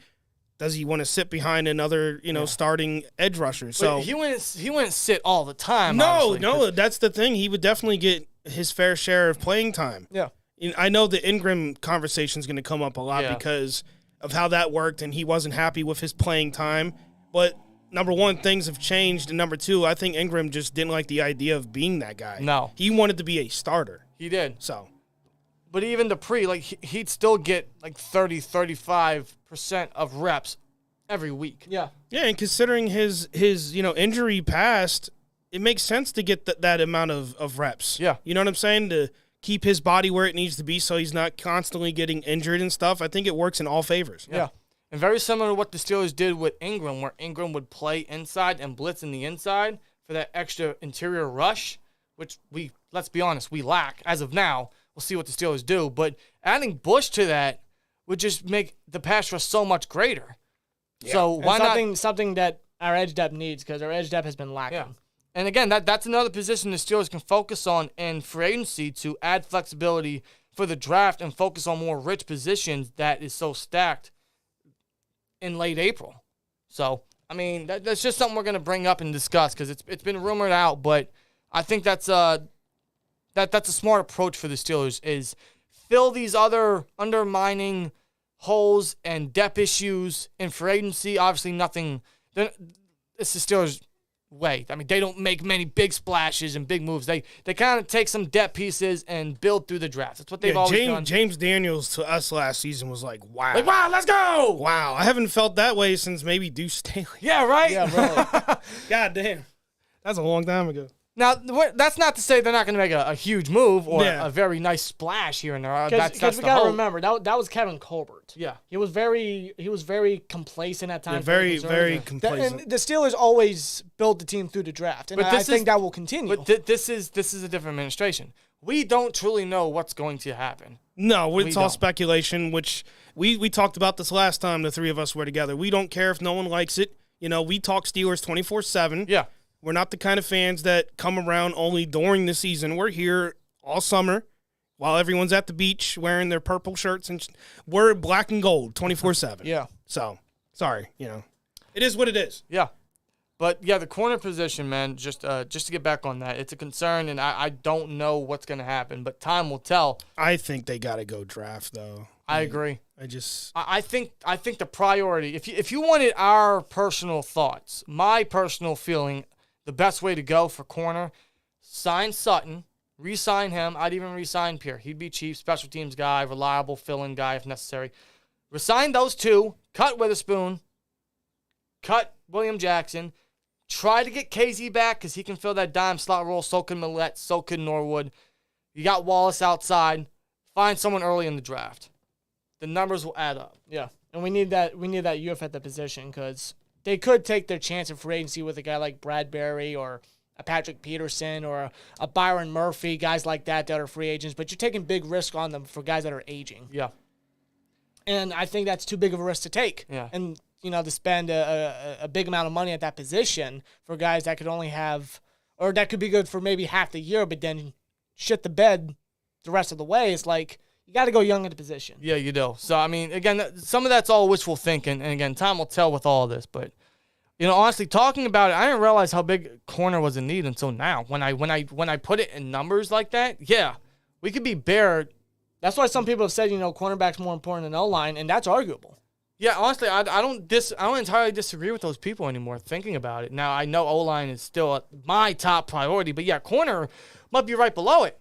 does he want to sit behind another, starting edge rusher? So he wouldn't sit all the time. No, honestly, that's the thing. He would definitely get his fair share of playing time. Yeah. I know the Ingram conversation is going to come up a lot because of how that worked, and he wasn't happy with his playing time. But number one, things have changed, and number two, I think Ingram just didn't like the idea of being that guy. No. He wanted to be a starter. He did. So. But even Dupree, like, he'd still get like 30-35% of reps every week. Yeah. Yeah, and considering his injury past, it makes sense to get that amount of reps. Yeah. You know what I'm saying? To keep his body where it needs to be so he's not constantly getting injured and stuff. I think it works in all favors. Yeah. And very similar to what the Steelers did with Ingram, where Ingram would play inside and blitz in the inside for that extra interior rush, which let's be honest, we lack as of now. We'll see what the Steelers do. But adding Bush to that would just make the pass rush so much greater. Yeah. So why not? Something that our edge depth needs, because our edge depth has been lacking. Yeah. And again, that's another position the Steelers can focus on in free agency to add flexibility for the draft and focus on more rich positions that is so stacked in late April. So, I mean, that's just something we're going to bring up and discuss because it's been rumored out, but I think that's a smart approach for the Steelers is fill these other undermining holes and depth issues in free agency. Obviously, nothing. It's the Steelers' way. I mean, they don't make many big splashes and big moves. They kind of take some depth pieces and build through the draft. That's what they've always done. James Daniels to us last season was like, wow. Like, wow, let's go! Wow. I haven't felt that way since maybe Deuce Staley. Yeah, right? Yeah, really. God damn. That's a long time ago. Now, that's not to say they're not going to make a huge move or a very nice splash here and there. Because we got to remember, that was Kevin Colbert. Yeah. He was very complacent at times. Very, very complacent. And the Steelers always build the team through the draft, and I think that will continue. But this is a different administration. We don't truly know what's going to happen. No, it's all speculation, which we talked about this last time the three of us were together. We don't care if no one likes it. You know, we talk Steelers 24/7. Yeah. We're not the kind of fans that come around only during the season. We're here all summer while everyone's at the beach wearing their purple shirts, and we're black and gold 24/7. Yeah. So, sorry, it is what it is. Yeah. But, yeah, the corner position, man, just to get back on that, it's a concern, and I don't know what's going to happen, but time will tell. I think they got to go draft, though. I agree. I think the priority, if you wanted our personal thoughts, my personal feeling, the best way to go for corner, sign Sutton, re-sign him. I'd even re-sign Pierre. He'd be cheap, special teams guy, reliable fill-in guy if necessary. Resign those two, cut Witherspoon, cut William Jackson, try to get KZ back because he can fill that dime slot role, so can Millette, so can Norwood. You got Wallace outside. Find someone early in the draft. The numbers will add up. Yeah, and we need that youth at the position because they could take their chance in free agency with a guy like Bradbury or a Patrick Peterson or a Byron Murphy, guys like that are free agents, but you're taking big risk on them for guys that are aging. Yeah. And I think that's too big of a risk to take. Yeah. And, to spend a big amount of money at that position for guys that could only have, or that could be good for maybe half the year, but then shit the bed the rest of the way. It's like, You got to go young at the position. Yeah, you do. So, I mean, again, some of that's all wishful thinking. And, again, time will tell with all of this. But, honestly, talking about it, I didn't realize how big corner was in need until now. When I put it in numbers like that, yeah, we could be bare. That's why some people have said, cornerback's more important than O-line, and that's arguable. Yeah, honestly, I don't entirely disagree with those people anymore thinking about it. Now, I know O-line is still my top priority, but yeah, corner might be right below it.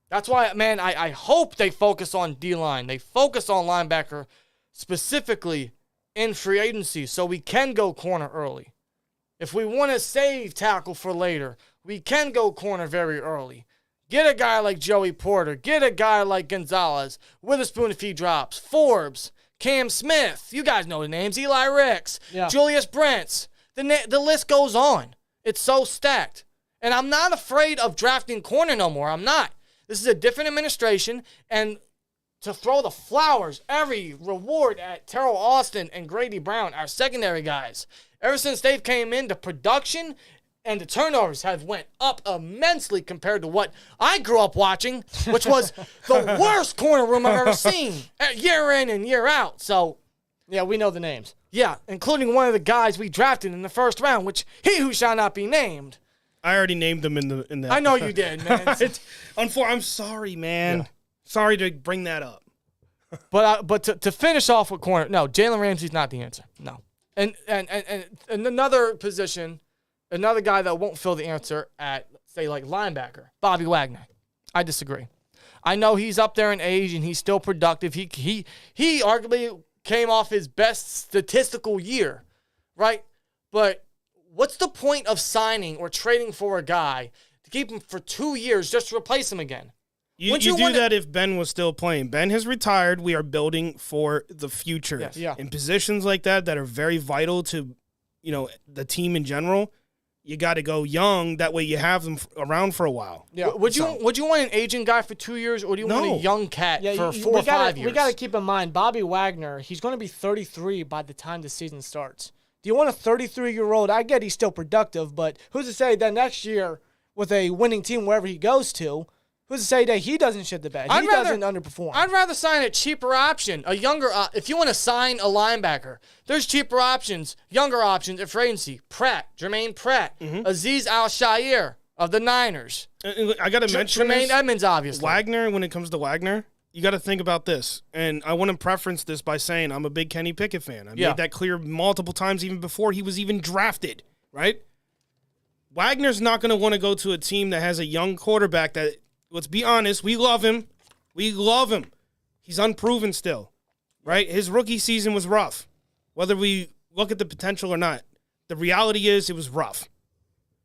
That's why, man, I hope they focus on D-line. They focus on linebacker specifically in free agency so we can go corner early. If we want to save tackle for later, we can go corner very early. Get a guy like Joey Porter. Get a guy like Gonzalez. Witherspoon if he drops. Forbes. Cam Smith, you guys know the names, Eli Ricks, Julius Brents. The list goes on. It's so stacked. And I'm not afraid of drafting corner no more. I'm not. This is a different administration, and to throw the flowers, every reward at Terrell Austin and Grady Brown, our secondary guys. Ever since they've came in, the production and the turnovers have went up immensely compared to what I grew up watching, which was the worst corner room I've ever seen, year in and year out. So, yeah, we know the names. Yeah, including one of the guys we drafted in the first round, which he who shall not be named. I already named them in that. I know you did, man. I'm sorry, man. Yeah. Sorry to bring that up. But to finish off with corner, no, Jalen Ramsey's not the answer. No. And another position, another guy that won't fill the answer at, say, like linebacker, Bobby Wagner. I disagree. I know he's up there in age and he's still productive. He arguably came off his best statistical year, right? But what's the point of signing or trading for a guy to keep him for 2 years just to replace him again? You do that if Ben was still playing. Ben has retired. We are building for the future. Yes. Yeah. In positions like that are very vital to, the team in general, you got to go young. That way you have them around for a while. Yeah. Would you want an aging guy for 2 years, or do you want a young cat for 4 or 5 years? We got to keep in mind, Bobby Wagner, he's going to be 33 by the time the season starts. Do you want a 33-year-old? I get he's still productive, but who's to say that next year with a winning team wherever he goes to, who's to say that he doesn't shit the bed? He doesn't underperform. I'd rather sign a cheaper option, a younger. If you want to sign a linebacker, there's cheaper options, younger options at free agency. Jermaine Pratt, Azeez Al-Shaair of the Niners. I got to mention Tremaine Edmonds, obviously. Wagner, when it comes to Wagner, you got to think about this. And I want to preference this by saying I'm a big Kenny Pickett fan. I made that clear multiple times even before he was even drafted, right? Wagner's not going to want to go to a team that has a young quarterback that, let's be honest, we love him. We love him. He's unproven still, right? His rookie season was rough. Whether we look at the potential or not, the reality is it was rough.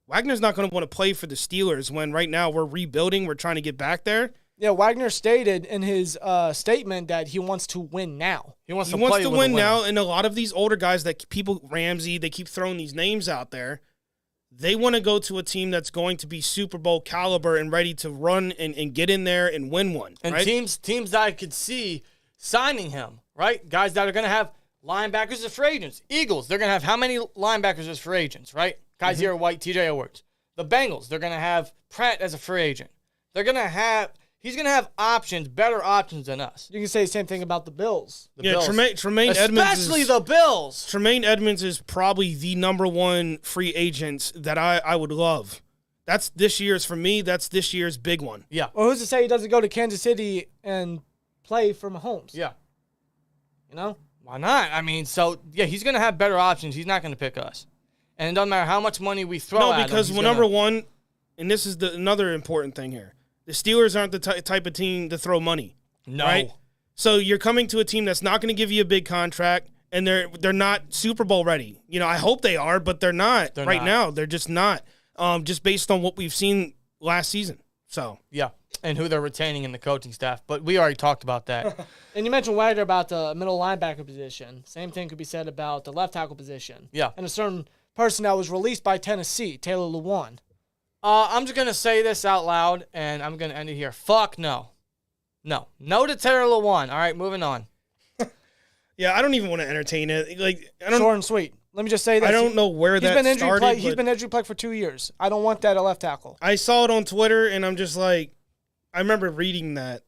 Wagner's not going to want to play for the Steelers when right now we're rebuilding, we're trying to get back there. Yeah, Wagner stated in his statement that he wants to win now. He wants to win now, and a lot of these older guys that Ramsey, they keep throwing these names out there. They want to go to a team that's going to be Super Bowl caliber and ready to run and get in there and win one. And right? teams that I could see signing him, right? Guys that are going to have linebackers as free agents. Eagles, they're going to have how many linebackers as free agents, right? Kaiser White, TJ Edwards. The Bengals, they're going to have Pratt as a free agent. He's going to have options, better options than us. You can say the same thing about the Bills. Bills. Tremaine Edmonds. Especially the Bills. Tremaine Edmonds is probably the number one free agent that I would love. That's this year's, for me, that's this year's big one. Yeah. Well, who's to say he doesn't go to Kansas City and play for Mahomes? Yeah. Why not? I mean, he's going to have better options. He's not going to pick us. And it doesn't matter how much money we throw at him. No, because number one, and this is another important thing here, the Steelers aren't the type of team to throw money. No. Right? So you're coming to a team that's not going to give you a big contract, and they're not Super Bowl ready. I hope they are, but they're not now. They're just not, just based on what we've seen last season. So yeah, and who they're retaining in the coaching staff. But we already talked about that. And you mentioned Wagner about the middle linebacker position. Same thing could be said about the left tackle position. Yeah. And a certain person that was released by Tennessee, Taylor Lewan. I'm just going to say this out loud, and I'm going to end it here. Fuck no. No to Taylor Lewan. All right, moving on. Yeah, I don't even want to entertain it. Short and sweet. Let me just say this. I don't know where that started. He's been injury plagued for 2 years. I don't want that at left tackle. I saw it on Twitter, and I'm just like, I remember reading that,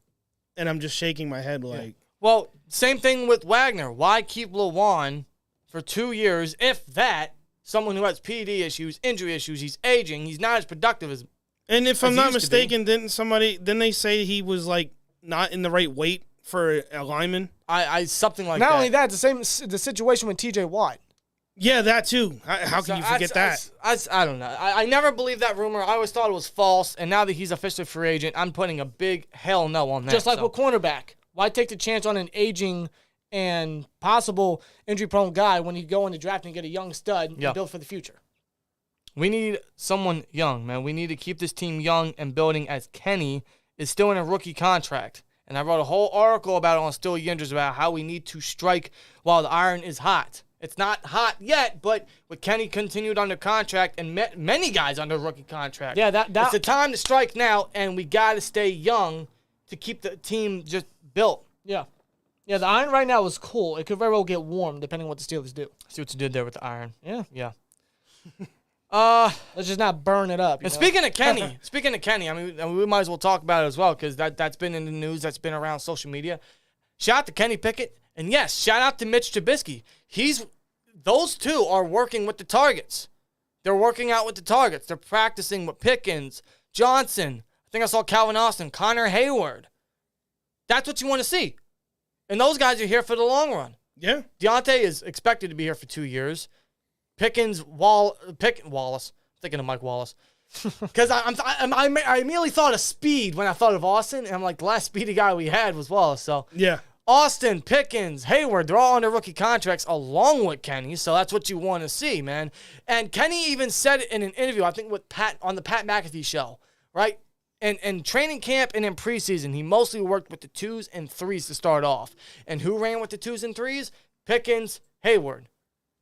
and I'm just shaking my head like. Yeah. Well, same thing with Wagner. Why keep Lewan for 2 years, if that, someone who has PD issues, injury issues, he's aging, he's not as productive as. And if I'm not mistaken, didn't they say he was like not in the right weight for a lineman? I something like that. Not only that, the situation with TJ Watt. Yeah, that too. How can you forget that? I don't know. I never believed that rumor. I always thought it was false. And now that he's officially free agent, I'm putting a big hell no on that. Just like with cornerback. Why take the chance on an aging and possible injury-prone guy when you go in the draft and get a young stud and build for the future? We need someone young, man. We need to keep this team young and building, as Kenny is still in a rookie contract. And I wrote a whole article about it on Still Yinders about how we need to strike while the iron is hot. It's not hot yet, but with Kenny continued under contract and many guys under rookie contract. Yeah, it's the time to strike now, and we got to stay young to keep the team just built. Yeah. Yeah, the iron right now is cool. It could very well get warm depending on what the Steelers do. See what you did there with the iron. Yeah. Yeah. Let's just not burn it up. And speaking of Kenny, I mean, we might as well talk about it as well because that's been in the news, that's been around social media. Shout out to Kenny Pickett, and yes, shout out to Mitch Trubisky. Those two are working with the targets. They're working out with the targets. They're practicing with Pickens, Johnson. I think I saw Calvin Austin, Connor Hayward. That's what you want to see. And those guys are here for the long run. Yeah. Deontay is expected to be here for 2 years. Pickens, Wallace. I'm thinking of Mike Wallace. Because I immediately thought of speed when I thought of Austin. And I'm like, the last speedy guy we had was Wallace. So yeah. Austin, Pickens, Hayward, they're all under rookie contracts along with Kenny. So that's what you want to see, man. And Kenny even said it in an interview, I think with Pat on the Pat McAfee show, right? And training camp and in preseason, he mostly worked with the 2s and 3s to start off. And who ran with the 2s and 3s? Pickens, Hayward.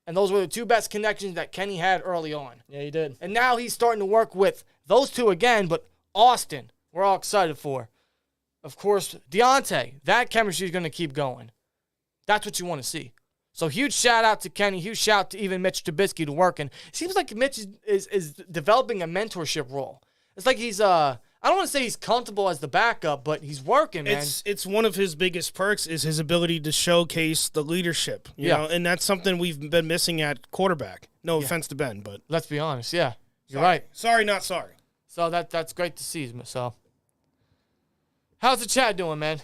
And those were the two best connections that Kenny had early on. Yeah, he did. And now he's starting to work with those two again, but Austin, we're all excited for. Of course, Deontay, that chemistry is going to keep going. That's what you want to see. So huge shout out to Kenny, huge shout out to even Mitch Trubisky to work. And it seems like Mitch is developing a mentorship role. It's like he's I don't want to say he's comfortable as the backup, but he's working, man. It's one of his biggest perks is his ability to showcase the leadership. You know? And that's something we've been missing at quarterback. No offense to Ben, but let's be honest. Yeah, you're right. Sorry, not sorry. So that's great to see. So, how's the chat doing, man?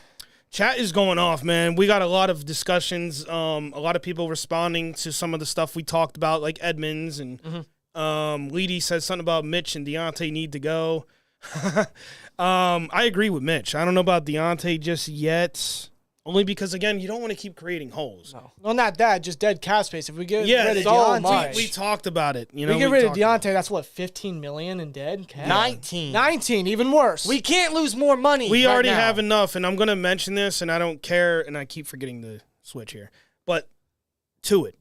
Chat is going off, man. We got a lot of discussions. A lot of people responding to some of the stuff we talked about, like Edmonds and Leedy says something about Mitch and Deontay need to go. I agree with Mitch. I don't know about Deontay just yet. Only because, again, you don't want to keep creating holes. No. Well, not that. Just dead cap space. If we get rid of so Deontay. We talked about it. You know, we get rid of Deontay, that's what, $15 million in dead cap? 19, even worse. We can't lose more money. We already have enough, and I'm going to mention this, and I don't care, and I keep forgetting to switch here. But to it.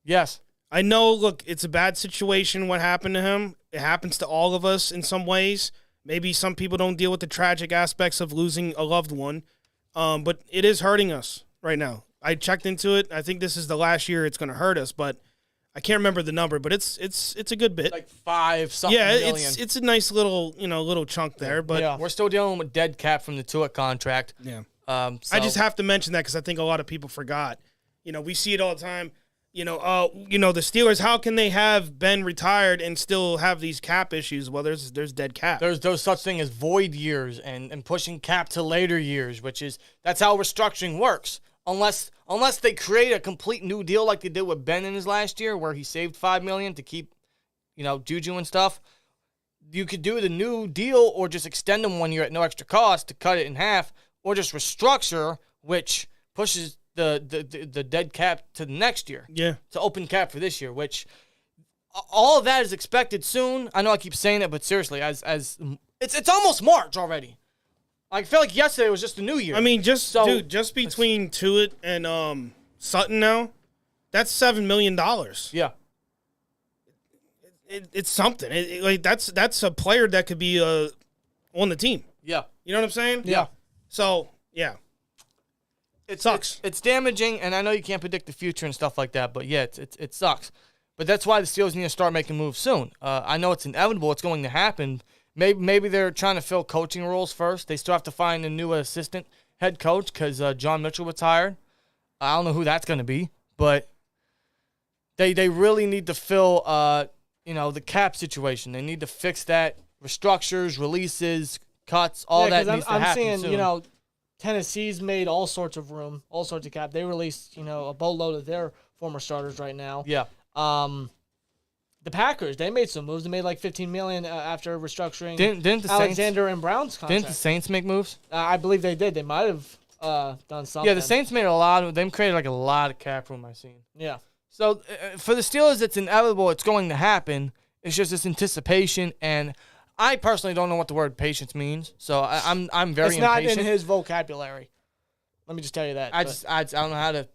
Yes. I know, look, it's a bad situation what happened to him. It happens to all of us in some ways. Maybe some people don't deal with the tragic aspects of losing a loved one. But it is hurting us right now. I checked into it. I think this is the last year it's going to hurt us, but I can't remember the number, but it's a good bit. Like 5-something million. It's a nice little, little chunk there, but we're still dealing with dead cap from the Tua contract. Yeah. So. I just have to mention that because I think a lot of people forgot. We see it all the time. The Steelers, how can they have Ben retired and still have these cap issues? Well, there's dead cap. There's such thing as void years and pushing cap to later years, that's how restructuring works. Unless they create a complete new deal like they did with Ben in his last year where he saved $5 million to keep, Juju and stuff. You could do the new deal or just extend them 1 year at no extra cost to cut it in half, or just restructure, which pushes the dead cap to the next year. Yeah. To open cap for this year, which all of that is expected soon. I know I keep saying it, but seriously, as it's almost March already. I feel like yesterday was just the new year. I mean, just between Tuitt and Sutton now, that's $7 million. Yeah. It's something. That's a player that could be on the team. Yeah. You know what I'm saying? Yeah. So, yeah. It sucks. It's damaging, and I know you can't predict the future and stuff like that, but yeah, it sucks. But that's why the Steelers need to start making moves soon. I know it's inevitable. It's going to happen. Maybe they're trying to fill coaching roles first. They still have to find a new assistant head coach because John Mitchell retired. I don't know who that's going to be, but they really need to fill the cap situation. They need to fix that. Restructures, releases, cuts, all that needs to happen I'm seeing, soon. Tennessee's made all sorts of room, all sorts of cap. They released, a boatload of their former starters right now. Yeah. The Packers, they made some moves. They made like $15 million after restructuring Didn't the Alexander and Brown's contract. Didn't the Saints make moves? I believe they did. They might have done something. Yeah, the Saints made they created like a lot of cap room, I've seen. Yeah. So for the Steelers, it's inevitable. It's going to happen. It's just this anticipation, and I personally don't know what the word patience means. So I'm very impatient. It's not in his vocabulary. Let me just tell you that. I don't know how to.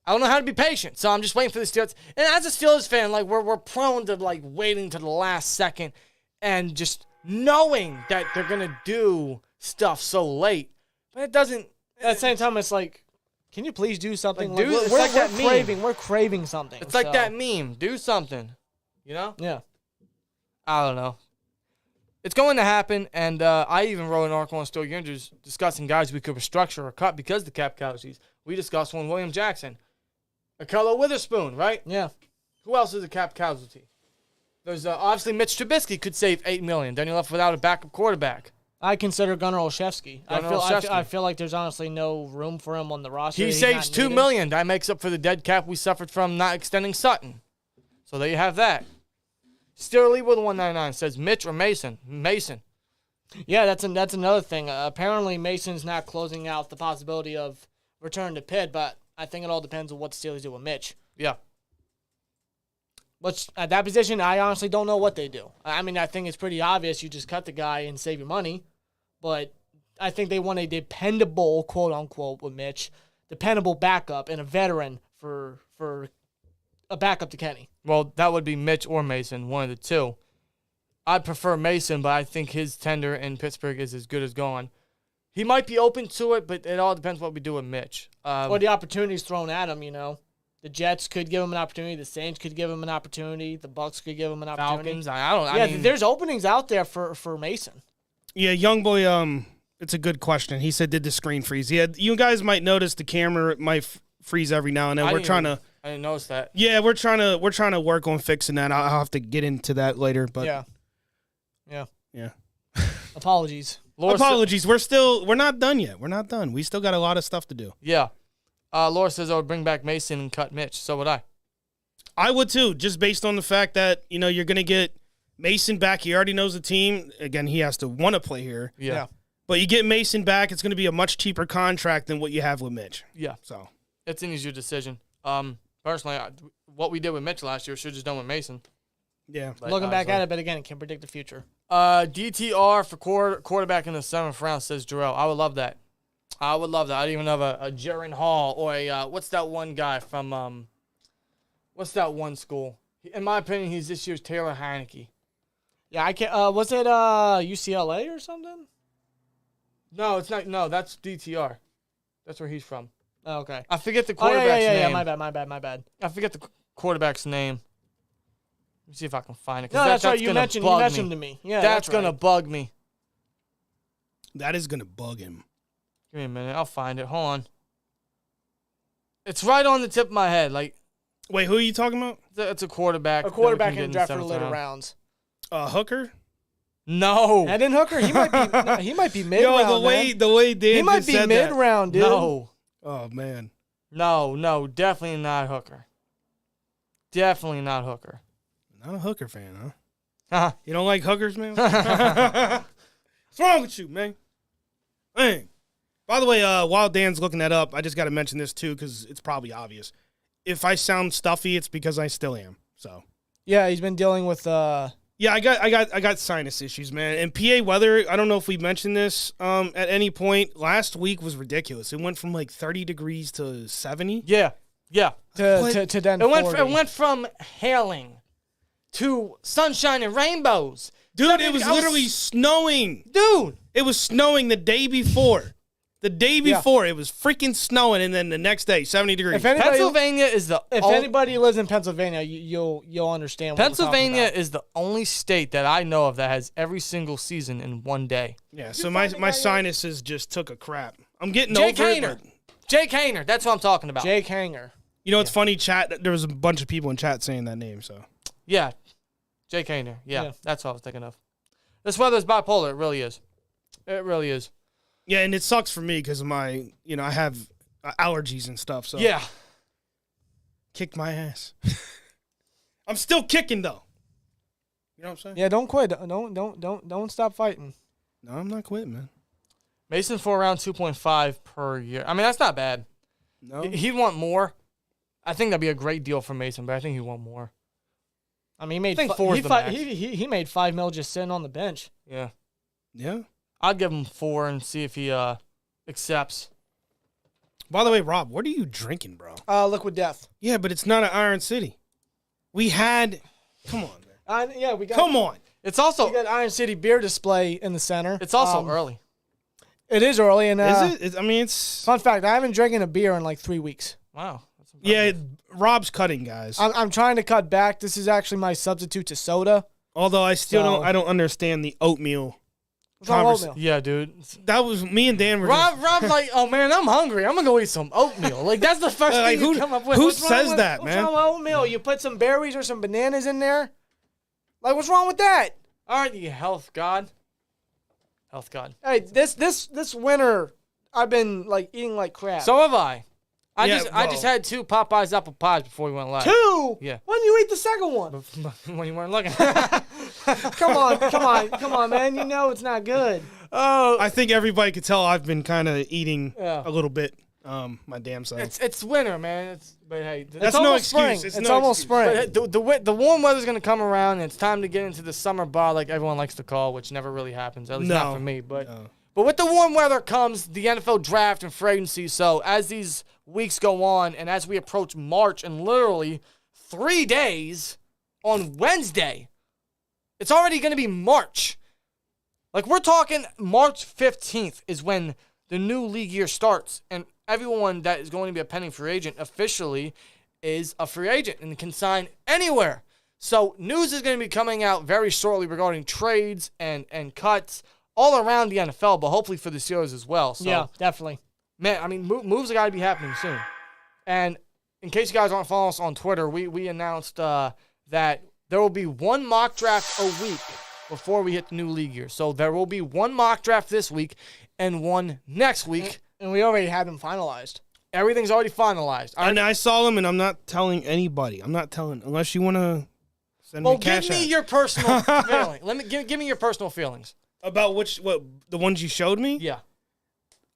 I don't know how to be patient, so I'm just waiting for the Steelers. And as a Steelers fan, like we're prone to like waiting to the last second, and just knowing that they're gonna do stuff so late, but it doesn't. At the same time, it's like, can you please do something? Like, dude, we're craving something. It's like that meme. Do something. Yeah. I don't know. It's going to happen, and I even wrote an article on Still Yingers discussing guys we could restructure or cut because of the cap casualties. We discussed one, William Jackson. Akello Witherspoon, right? Yeah. Who else is a cap casualty? There's obviously Mitch Trubisky could save $8 million. Then you're left without a backup quarterback. I consider Gunnar Olszewski. Olszewski. I feel like there's honestly no room for him on the roster. He saves $2 million. That makes up for the dead cap we suffered from not extending Sutton. So there you have that. Steeler Lee with 199 says Mitch or Mason. Mason. Yeah, that's another thing. Apparently Mason's not closing out the possibility of return to Pitt, but I think it all depends on what the Steelers do with Mitch. Yeah. Which, at that position, I honestly don't know what they do. I mean, I think it's pretty obvious you just cut the guy and save your money. But I think they want a dependable, quote-unquote, with Mitch, dependable backup and a veteran for a backup to Kenny. Well, that would be Mitch or Mason, one of the two. I'd prefer Mason, but I think his tender in Pittsburgh is as good as gone. He might be open to it, but it all depends what we do with Mitch. Or the opportunities thrown at him, The Jets could give him an opportunity. The Saints could give him an opportunity. The Bucs could give him an opportunity. Falcons, I mean, there's openings out there for Mason. Yeah, young boy, it's a good question. He said, did the screen freeze? Yeah, you guys might notice the camera might freeze every now and then. I didn't notice that. Yeah, we're trying to work on fixing that. I'll have to get into that later, but Yeah. Apologies. We're not done yet. We're not done. We still got a lot of stuff to do. Yeah. Laura says I would bring back Mason and cut Mitch. So would I. I would too, just based on the fact that, you're going to get Mason back. He already knows the team. Again, he has to want to play here. Yeah. But you get Mason back, it's going to be a much cheaper contract than what you have with Mitch. Yeah. So it's an easier decision. Personally, what we did with Mitch last year should have just done with Mason. Yeah. But, looking back at it, but again, can't predict the future. DTR for quarterback in the 7th round, says Jarrell. I would love that. I don't even have a Jaron Hall or a what's that one guy from what's that one school? In my opinion, he's this year's Taylor Heineke. Yeah, I can't. Was it UCLA or something? No, it's not. No, that's DTR. That's where he's from. Oh, okay. I forget the quarterback's name. Yeah. My bad. I forget the quarterback's name. Let me see if I can find it. No, that's right. You mentioned him to me. Yeah, that's gonna bug me. That is gonna bug him. Give me a minute. I'll find it. Hold on. It's right on the tip of my head. Like, wait, who are you talking about? It's a quarterback. A quarterback in the draft for the later rounds. Hooker? No. Hendon Hooker. He might be mid round. Yo, the way Dan he might be mid round, dude. No. Oh man. No, definitely not Hooker. Definitely not Hooker. Not a Hooker fan, huh? Uh-huh. You don't like hookers, man? What's wrong with you, man? Dang. By the way, while Dan's looking that up, I just got to mention this too because it's probably obvious. If I sound stuffy, it's because I still am. So. Yeah, he's been dealing with. Yeah, I got sinus issues, man. And PA weather, I don't know if we mentioned this at any point. Last week was ridiculous. It went from like 30 degrees to 70. Yeah. To then it went from hailing to sunshine and rainbows. Dude, it was literally snowing. Dude. It was snowing the day before. The day before, it was freaking snowing, and then the next day, 70 degrees. Pennsylvania is the... If anybody lives in Pennsylvania, you'll understand what Pennsylvania is the only state that I know of that has every single season in one day. Yeah, so my sinuses just took a crap. I'm getting Jake over Hayner. it. But, Jake Hayner. That's what I'm talking about. Jake Hanger. you know, it's funny, chat. There was a bunch of people in chat saying that name, so. Yeah. Jake Hayner. Yeah, Yeah. that's what I was thinking of. This weather's bipolar. It really is. It really is. Yeah, and it sucks for me because of my, I have allergies and stuff, so. Yeah. Kicked my ass. I'm still kicking, though. You know what I'm saying? Yeah, don't quit. Don't stop fighting. No, I'm not quitting, man. Mason for around 2.5 per year. I mean, that's not bad. No. He'd want more. I think that'd be a great deal for Mason, but I think he'd want more. I mean, he made I think four is the max. he made $5 million just sitting on the bench. Yeah. Yeah. I'd give him 4 and see if he accepts. By the way, Rob, what are you drinking, bro? Liquid Death. Yeah, but it's not an Iron City. We had. Come on, man. We got. Come on. It's also We got Iron City beer display in the center. it's also early. It is early, and Is it? I mean, it's. fun fact: I haven't drinking a beer in like 3 weeks. Wow. That's Yeah, impressive. Rob's cutting, guys. I'm trying to cut back. This is actually my substitute to soda. Although I still So- don't. I don't understand the oatmeal. What's wrong with Conversa- oatmeal? Yeah, dude. That was me and Dan were. Rob's like, oh man, I'm hungry. I'm gonna go eat some oatmeal. Like that's the first Like, thing you who- come up with. who What's wrong says with- that, What's man? wrong with oatmeal? You put some berries or some bananas in there? Like, what's wrong with that? All right, you health god. Health god. Hey, this winter, I've been like eating like crap. So have I. I Yeah, I just had 2 Popeyes apple pies before we went live. 2? Yeah. When you eat the second one? When you weren't looking. Come on, man. You know it's not good. Oh, I think everybody could tell I've been kind of eating Yeah. a little bit. My damn self. it's winter, man. But hey, That's It's no almost excuse. spring. It's It's no almost excuse. spring. the warm weather's gonna come around, and it's time to get into the summer bod, like everyone likes to call, which never really happens. At least not No. for me. But No. but with the warm weather comes the NFL draft and free agency. So as these weeks go on, and as we approach March, and literally 3 days on Wednesday, it's already gonna be March. Like we're talking March 15th is when the new league year starts, and everyone that is going to be a pending free agent officially is a free agent and can sign anywhere. So news is going to be coming out very shortly regarding trades and cuts all around the NFL, but hopefully for the Steelers as well. So, Yeah, definitely. man, I mean, moves got to be happening soon. And in case you guys aren't following us on Twitter, we announced that there will be 1 mock draft a week before we hit the new league year. So there will be 1 mock draft this week and 1 next week. And we already had them finalized. Everything's already finalized. And I saw them, and I'm not telling anybody. I'm not telling unless you want to send me cash give me out. your personal feeling. Let me give me your personal feelings. About the ones you showed me. Yeah.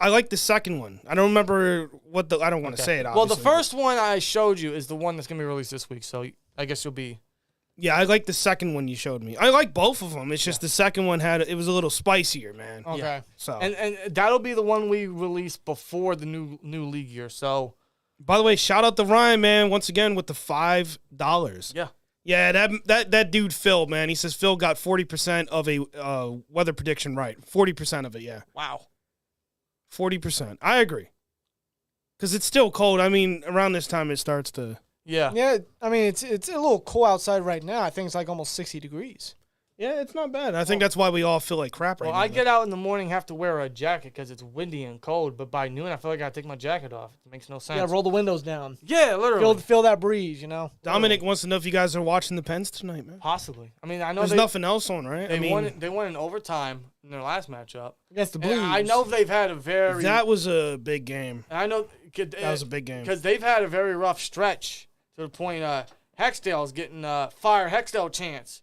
I like the second one. I don't remember what I don't want to say it. Well, the Obviously, first one I showed you is the one that's gonna be released this week. So I guess you'll be. Yeah, I like the second one you showed me. I like both of them. It's just the second one it was a little spicier, man. Okay. Yeah. So, And that'll be the one we release before the new league year. So by the way, shout out to Ryan, man, once again with the $5. yeah. Yeah, that dude Phil, man. He says Phil got 40% of a weather prediction right. 40% of it, yeah. Wow. 40%. I agree. Because it's still cold. I mean, around this time it starts to. Yeah. Yeah, I mean, it's a little cool outside right now. I think it's like almost 60 degrees. Yeah, it's not bad. I think that's why we all feel like crap right Well, now. I get out in the morning, have to wear a jacket because it's windy and cold. But by noon, I feel like I gotta take my jacket off. It makes no sense. Yeah, roll the windows down. Yeah, literally. Feel that breeze, you know? Dominic wants to know if you guys are watching the Pens tonight, man. Possibly. I mean, I know There's nothing else on, right? They won in overtime in their last matchup. Against the And Blues. I know they've had a very. that was a big game. I know That was a big game. because they've had a very rough stretch to the point Hexdale's getting fire Hexdale chance.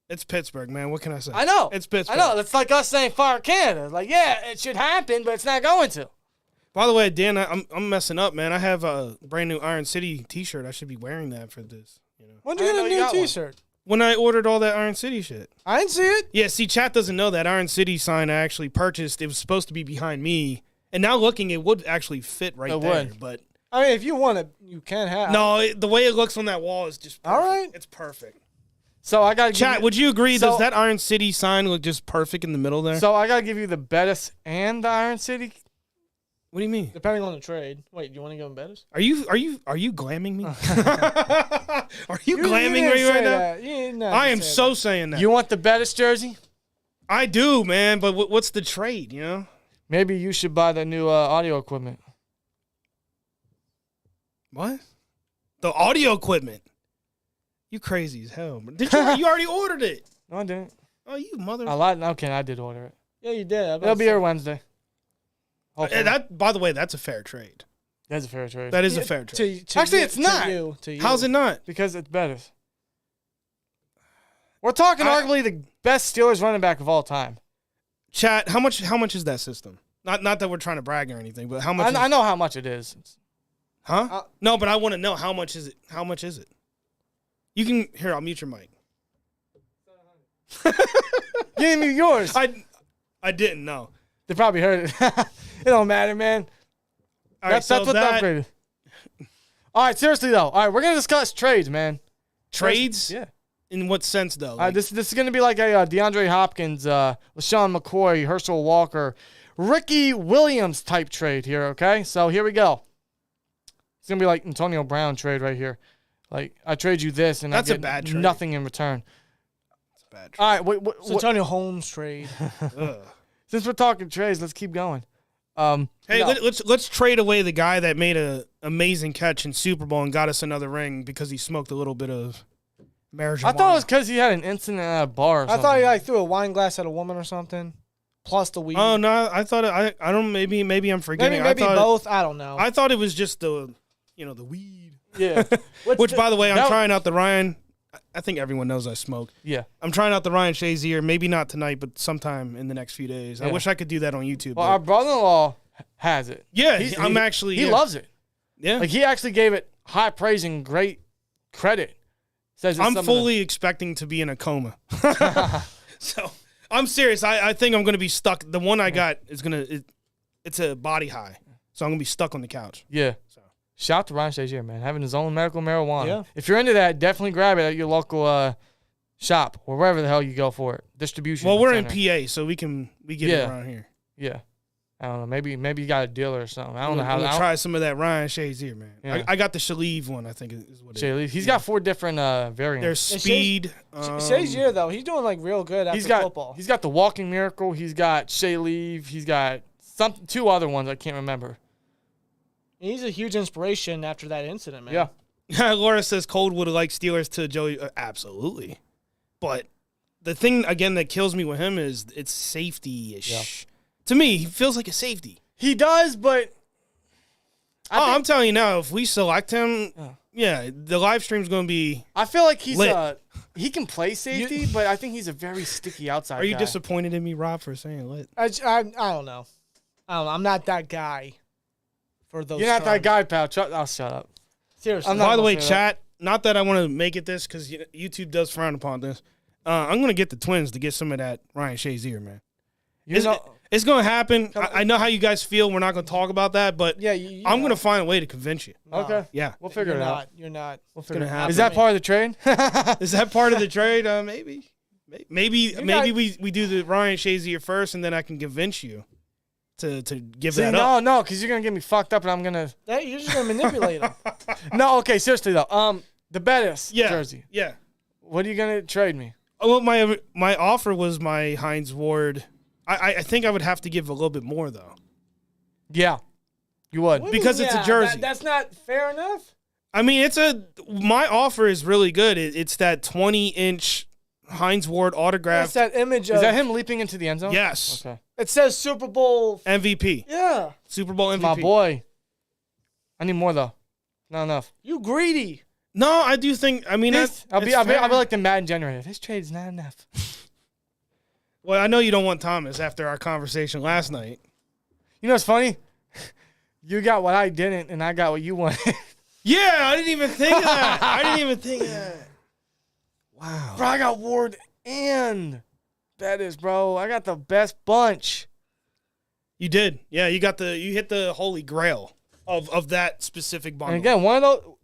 It's Pittsburgh, man. What can I say? I know. It's Pittsburgh. I know. It's like us saying fire Canada. Like, yeah, it should happen, but it's not going to. By the way, Dan, I'm messing up, man. I have a brand new Iron City T-shirt. I should be wearing that for this. You know, When'd I you didn't get know a you new got one. T-shirt? when I ordered all that Iron City shit. I didn't see it. Yeah, see, chat doesn't know that Iron City sign I actually purchased. It was supposed to be behind me, and now looking, it would actually fit right It there. would. But I mean, if you want it, you can have. no, the way it looks on that wall is just perfect. All right. It's perfect. So I gotta Chat, give you, would you agree? So- Does that Iron City sign look just perfect in the middle there? So I gotta give you the Bettis and the Iron City. What do you mean? Depending on the trade. Wait, do you want to give him Bettis? Are you glamming me? Are you glamming me right now? I am so saying that. You want the Bettis jersey? I do, man. But what's the trade? You know, Maybe you should buy the new audio equipment. What? The audio equipment? You crazy as hell. Did you already ordered it? No, I didn't. Oh, you mother. Okay, I did order it. Yeah, you did. It'll be here Wednesday. That, by the way, that's a fair trade. That's a fair trade. That is a fair trade. Actually, it's not. To you. How's it not? Because it's better. We're talking arguably the best Steelers running back of all time. Chat, how much is that system? Not that we're trying to brag or anything, but how much? I know how much it is. Huh? No, but I want to know how much is it? How much is it? You can I'll mute your mic. Give me yours. I didn't know. They probably heard it. It don't matter, man. All right, That's what they upgraded. All right, seriously though. All right, we're gonna discuss trades, man. Trades? Yeah. In what sense though? This is gonna be like a DeAndre Hopkins, LaShawn McCoy, Herschel Walker, Ricky Williams type trade here. Okay, so here we go. It's gonna be like Antonio Brown trade right here. Like I trade you this, and that's I get a bad trade. Nothing in return. That's a bad trade. All right, It's Antonio Holmes trade. Since we're talking trades, let's keep going. Hey, let's trade away the guy that made a amazing catch in Super Bowl and got us another ring because he smoked a little bit of marijuana. I thought it was because he had an incident at a bar. Or I thought he threw a wine glass at a woman or something. Plus the weed. Oh no, I thought I don't. Maybe I'm forgetting. Maybe both. I don't know. I thought it was just the weed. Yeah. Which, by the way, I'm trying out the Ryan. I think everyone knows I smoke. Yeah. I'm trying out the Ryan Shazier. Maybe not tonight, but sometime in the next few days. Yeah. I wish I could do that on YouTube. Well, our brother-in-law has it. Yeah, He loves it. Yeah. Like he actually gave it high praise and great credit. Says I'm fully expecting to be in a coma. So I'm serious. I think I'm going to be stuck. The one I got is it's a body high. So I'm going to be stuck on the couch. Yeah. Shout out to Ryan Shazier, man. Having his own medical marijuana. Yeah. If you're into that, definitely grab it at your local shop or wherever the hell you go for it. Distribution. Well, we're center. in PA, so we get it around here. Yeah. I don't know. Maybe you got a dealer or something. I don't know how. I'm going to try some of that Ryan Shazier, man. Yeah. I got the Shaleeve one, I think is what it is. He's got 4 different variants. There's speed. Shazier, though, he's doing like real good after football. He's got the Walking Miracle. He's got Shaleeve. He's got 2 other ones I can't remember. He's a huge inspiration after that incident, man. Yeah. Laura says Cold would have liked Steelers to Joey. Absolutely. But the thing, again, that kills me with him is it's safety-ish. Yeah. To me, he feels like a safety. He does, but... I'm telling you now, if we select him, the live stream's going to be I feel like he's lit. He can play safety, but I think he's a very sticky outside Are you guy. disappointed in me, Rob, for saying lit? I don't know. I'm not that guy for those You're not that terms. guy, pal. I'll shut up. Seriously. I'm not By the gonna way, say chat, not that I want to make it this because YouTube does frown upon this. I'm going to get the Twins to get some of that Ryan Shazier, man. It's going to happen. I know how you guys feel. We're not going to talk about that, but I'm going to find a way to convince you. No. Okay. Yeah. We'll figure it out. You're not. We'll figure it out. happen. Is that part of the trade? Is that part of the trade? Maybe. Maybe we do the Ryan Shazier first, and then I can convince you to give that up. No, because you're going to get me fucked up, and I'm going to... You're just going to manipulate him. No, okay, seriously, though. The Bettis jersey. Yeah. What are you going to trade me? Well, my offer was my Hines Ward. I think I would have to give a little bit more, though. Yeah, you would. Because it's a jersey. That's not fair enough. I mean, my offer is really good. It's that 20-inch Hines Ward autograph. That's that image of... Is that him leaping into the end zone? Yes. Okay. It says Super Bowl... MVP. Yeah. Super Bowl MVP. My boy. I need more, though. Not enough. You greedy. No, I do think... I mean, I'll be like the Madden generator. This trade's not enough. Well, I know you don't want Thomas after our conversation last night. You know what's funny? You got what I didn't, and I got what you wanted. Yeah, I didn't even think of that. Wow. Bro, I got Ward and Bettis, bro. I got the best bunch. You did. Yeah, you hit the holy grail of that specific bundle. And again,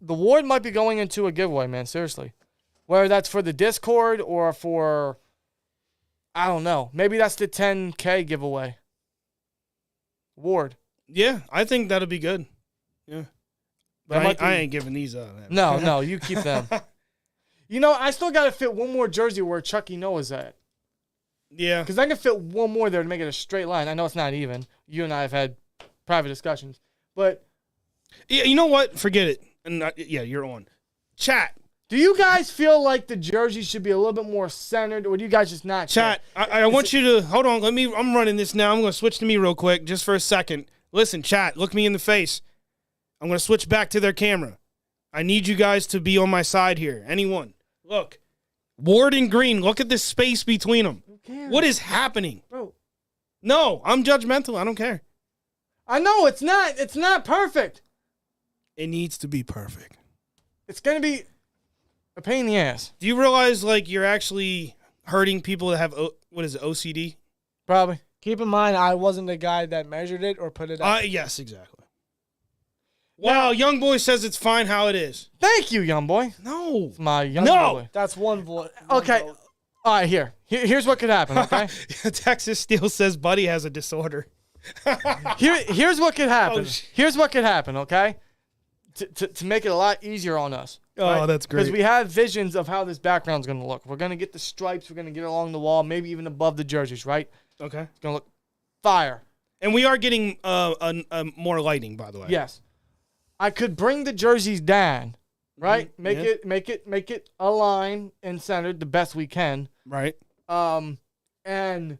the Ward might be going into a giveaway, man. Seriously. Whether that's for the Discord or for, I don't know. Maybe that's the 10K giveaway. Ward. Yeah, I think that'll be good. Yeah. But I ain't giving these up. No, you keep them. I still got to fit one more jersey where Chucky Noah's at. Yeah. Because I can fit one more there to make it a straight line. I know it's not even. you and I have had private discussions. But Yeah, you know what? Forget it. And yeah, you're on. Chat. do you guys feel like the jersey should be a little bit more centered, or do you guys just not care? Chat. I want you to hold on. I'm running this now. I'm going to switch to me real quick, just for a second. Listen, chat. Look me in the face. I'm going to switch back to their camera. I need you guys to be on my side here. Anyone? Look. Ward and Green. Look at the space between them. What is happening? Bro. No, I'm judgmental. I don't care. I know it's not. It's not perfect. It needs to be perfect. It's going to be a pain in the ass. Do you realize, like, you're actually hurting people that have, OCD? Probably. Keep in mind, I wasn't the guy that measured it or put it up. Yes, exactly. Wow, Young Boy says it's fine how it is. Thank you, young boy. No. My young boy. That's one vote. Okay. All right, here's what could happen, okay? Texas Steel says Buddy has a disorder. Here's what could happen. Oh, Here's what could happen, okay? To make it a lot easier on us. Oh, that's great. Because we have visions of how this background's going to look. We're going to get the stripes. We're going to get along the wall, maybe even above the jerseys, right? Okay. It's going to look fire. And we are getting more lighting, by the way. Yes. I could bring the jerseys down, right? Mm-hmm. Make it align and centered the best we can. Right. And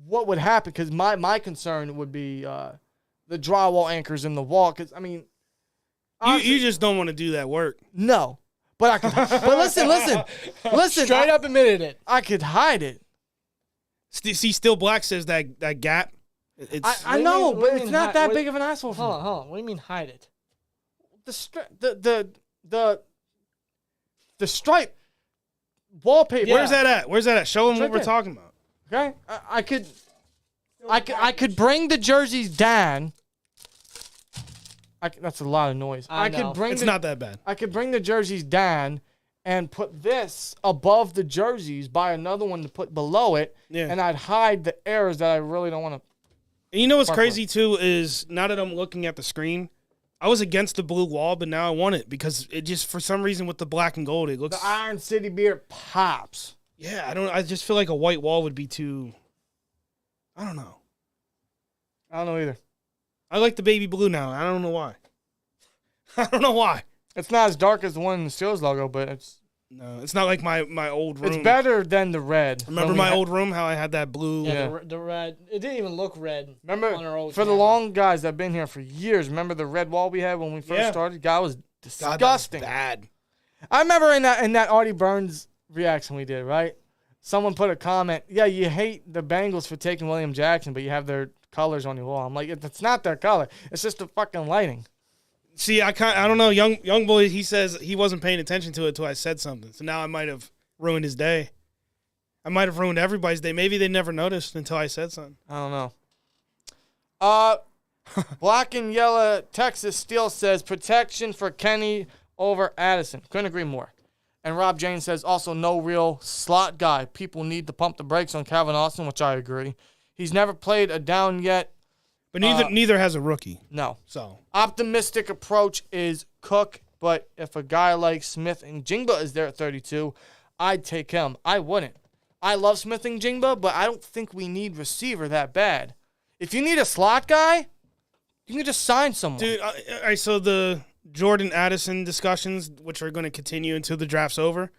what would happen? Because my concern would be the drywall anchors in the wall. Because I mean, you just don't want to do that work. no. But I could. But listen. Straight up admitted it. I could hide it. See, Still Black says that gap. I know, what do but you it's mean not that big of an asshole. Hold on. What do you mean hide it? The stripe wallpaper. Where's that at? Show them It's what right we're there. talking about. Okay, I could bring the jerseys down. That's a lot of noise. I know. could bring It's not that bad. I could bring the jerseys down and put this above the jerseys, buy another one to put below it, Yeah. and I'd hide the errors that I really don't want to. And you know what's Fuck crazy, too, is now that I'm looking at the screen, I was against the blue wall, but now I want it because it just, for some reason, with the black and gold, it looks... The Iron City beard pops. Yeah, I just feel like a white wall would be too... I don't know. I don't know either. I like the baby blue now. I don't know why. I don't know why. It's not as dark as the one in the Steelers logo, but it's No, it's not like my old room. it's better than the red. Remember my old room, how I had that blue? Yeah. The red. It didn't even look red. Remember, on our old for the camera. long guys that have been here for years, remember the red wall we had when we first Yeah. started? God, it was God, that was disgusting. bad. I remember in that Artie Burns reaction we did, right? Someone put a comment, yeah, you hate the Bengals for taking William Jackson, but you have their colors on your wall. I'm like, it's not their color. It's just the fucking lighting. See, I don't know. Young boy, he says he wasn't paying attention to it until I said something. So now I might have ruined his day. I might have ruined everybody's day. Maybe they never noticed until I said something. I don't know. Black and Yellow Texas Steel says protection for Kenny over Addison. Couldn't agree more. And Rob James says also no real slot guy. People need to pump the brakes on Calvin Austin, which I agree. He's never played a down yet. But neither has a rookie. No. So Optimistic approach is Cook, but if a guy like Smith and Jingba is there at 32, I'd take him. I wouldn't. I love Smith and Jingba, but I don't think we need receiver that bad. If you need a slot guy, you can just sign someone. Dude, all right, so the Jordan Addison discussions, which are going to continue until the draft's over,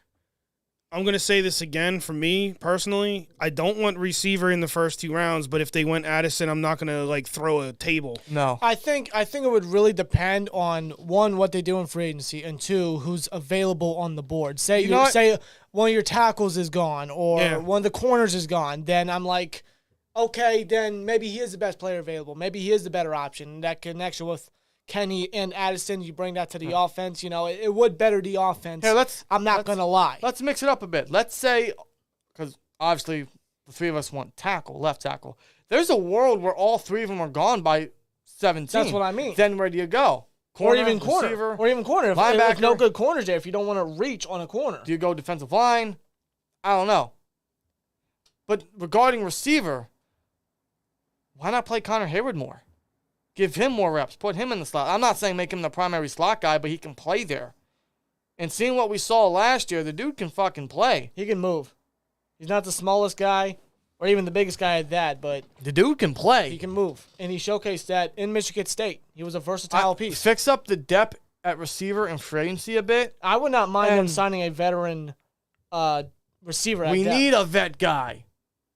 I'm going to say this again for me personally. I don't want receiver in the first 2 rounds, but if they went Addison, I'm not going to throw a table. No. I think it would really depend on, one, what they do in free agency, and 2, who's available on the board. Say say one of your tackles is gone or one of the corners is gone, then I'm like, okay, then maybe he is the best player available. Maybe he is the better option. That connection with Kenny and Addison, you bring that to the offense, it would better the offense. Here, I'm not going to lie. Let's mix it up a bit. Let's say, because obviously the 3 of us want left tackle. There's a world where all 3 of them are gone by 17. That's what I mean. Then where do you go? Or even corner. Receiver, Or even corner. If linebacker. no good corners there, if you don't want to reach on a corner. Do you go defensive line? I don't know. But regarding receiver, why not play Connor Hayward more? Give him more reps. Put him in the slot. I'm not saying make him the primary slot guy, but he can play there. And seeing what we saw last year, the dude can fucking play. He can move. He's not the smallest guy. or even the biggest guy at that, but The dude can play. he can move. And he showcased that in Michigan State. He was a versatile piece. Fix up the depth at receiver and free agency a bit. I would not mind them And- signing a veteran receiver at We depth. need a vet guy.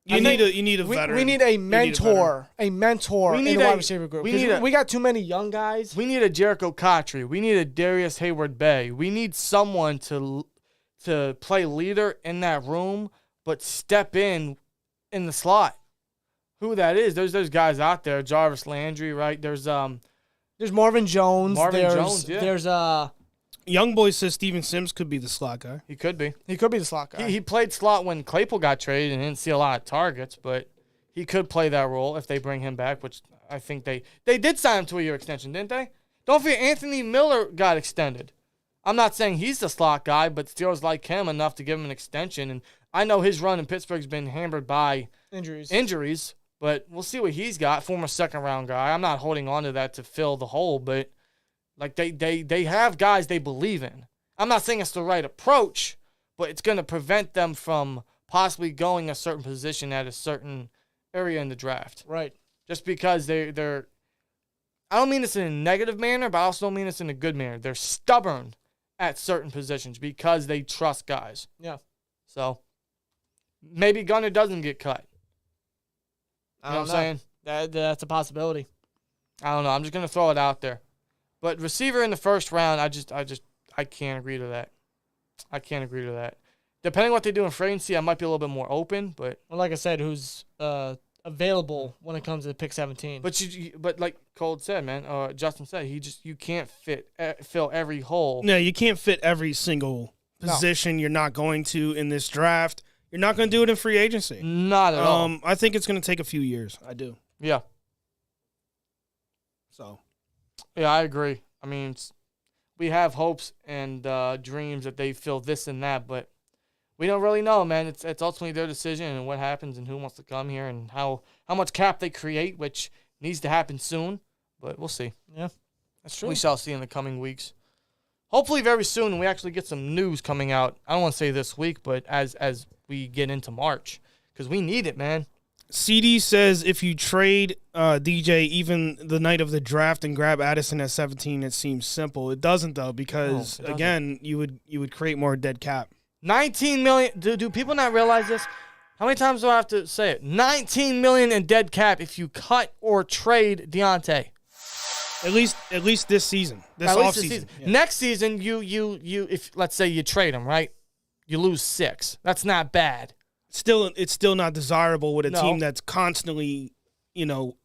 You need a veteran. We need a mentor. A mentor We need in the a- wide receiver group. we 'Cause need we got too many young guys. We need a Jericho Cotry. We need a Darius Hayward Bay. We need someone to play leader in that room, but step in the slot. Who that is? There's those guys out there. Jarvis Landry, right? There's Marvin Jones. Jones, yeah. There's Young boy says Steven Sims could be the slot guy. he could be. he could be the slot guy. He played slot when Claypool got traded and didn't see a lot of targets, but he could play that role if they bring him back, which I think they did sign him to a year extension, didn't they? Don't forget Anthony Miller got extended. I'm not saying he's the slot guy, but Steelers like him enough to give him an extension. And I know his run in Pittsburgh's been hampered by injuries, but we'll see what he's got. Former second-round guy. I'm not holding on to that to fill the hole, but like they have guys they believe in. I'm not saying it's the right approach, but it's going to prevent them from possibly going a certain position at a certain area in the draft. Right. Just because they're I don't mean this in a negative manner, but I also don't mean this in a good manner. They're stubborn at certain positions because they trust guys. Yeah. So maybe Gunner doesn't get cut. You know what I'm saying? That's a possibility. I don't know. I'm just going to throw it out there. But receiver in the first round, I can't agree to that. I can't agree to that. Depending on what they do in free agency, I might be a little bit more open, but Well, like I said, who's available when it comes to pick 17. but like Cole said, man, Justin said, you can't fill every hole. No, you can't fit every single position. You're not going to in this draft. You're not going to do it in free agency. Not at all. I think it's going to take a few years. I do. Yeah. So. Yeah, I agree. I mean, we have hopes and dreams that they fill this and that, but we don't really know, man. It's ultimately their decision and what happens and who wants to come here and how much cap they create, which needs to happen soon. But we'll see. Yeah, that's true. We shall see in the coming weeks. Hopefully very soon we actually get some news coming out. I don't want to say this week, but as we get into March, because we need it, man. CD says if you trade DJ even the night of the draft and grab Addison at 17, it seems simple. It doesn't though, because again, you would create more dead cap. 19 million. Do people not realize this? How many times do I have to say it? 19 million in dead cap if you cut or trade Deontay. At least this season. This offseason. Yeah. Next season, you if let's say you trade him, right? You lose 6. That's not bad. It's still not desirable with a team that's constantly,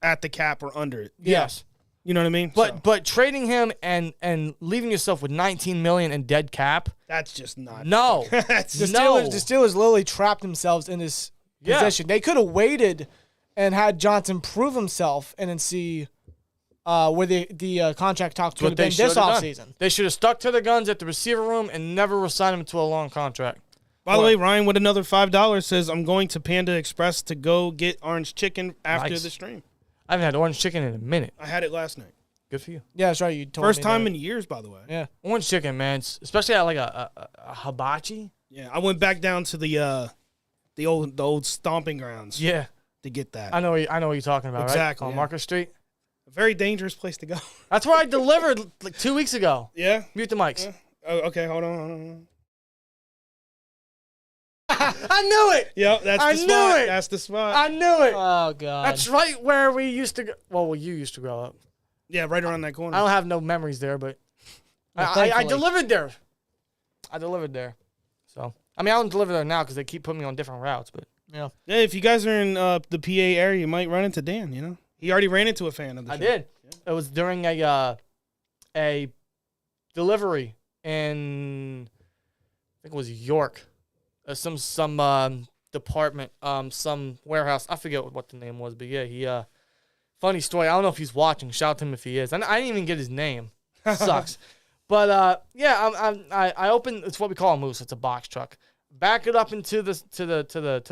at the cap or under it. Yes. You know what I mean? But trading him and leaving yourself with 19 million in dead cap. That's just not. No. The Steelers literally trapped themselves in this position. They could have waited and had Johnson prove himself and then see where the contract talks would have been this offseason. They should have stuck to their guns at the receiver room and never re-signed him to a long contract. By the way, Ryan with another $5 says, I'm going to Panda Express to go get orange chicken after the stream. I haven't had orange chicken in a minute. I had it last night. Good for you. Yeah, that's right. You told First me time that. in years, by the way. Yeah. Orange chicken, man. Especially at like a hibachi. Yeah, I went back down to the old stomping grounds. Yeah. To get that. I know what you're talking about, exactly, right? On Market Street. A very dangerous place to go. That's where I delivered like 2 weeks ago. Yeah? Mute the mics. Yeah. Oh, okay, hold on. I knew it. Yep, that's the spot. Knew it. That's the spot. I knew it. Oh, God. That's right where we used to go. Well, you used to grow up. Yeah, right around that corner. I don't have no memories there, but Well, I delivered there. So, I mean, I don't deliver there now because they keep putting me on different routes, but yeah. Yeah, if you guys are in the PA area, you might run into Dan, He already ran into a fan of the show. I did. Yeah. It was during a delivery in, I think it was York. Some department, some warehouse. I forget what the name was, but yeah, he funny story. I don't know if he's watching. Shout out to him if he is. I didn't even get his name. Sucks. But yeah, I opened. It's what we call a moose. It's a box truck. Back it up into the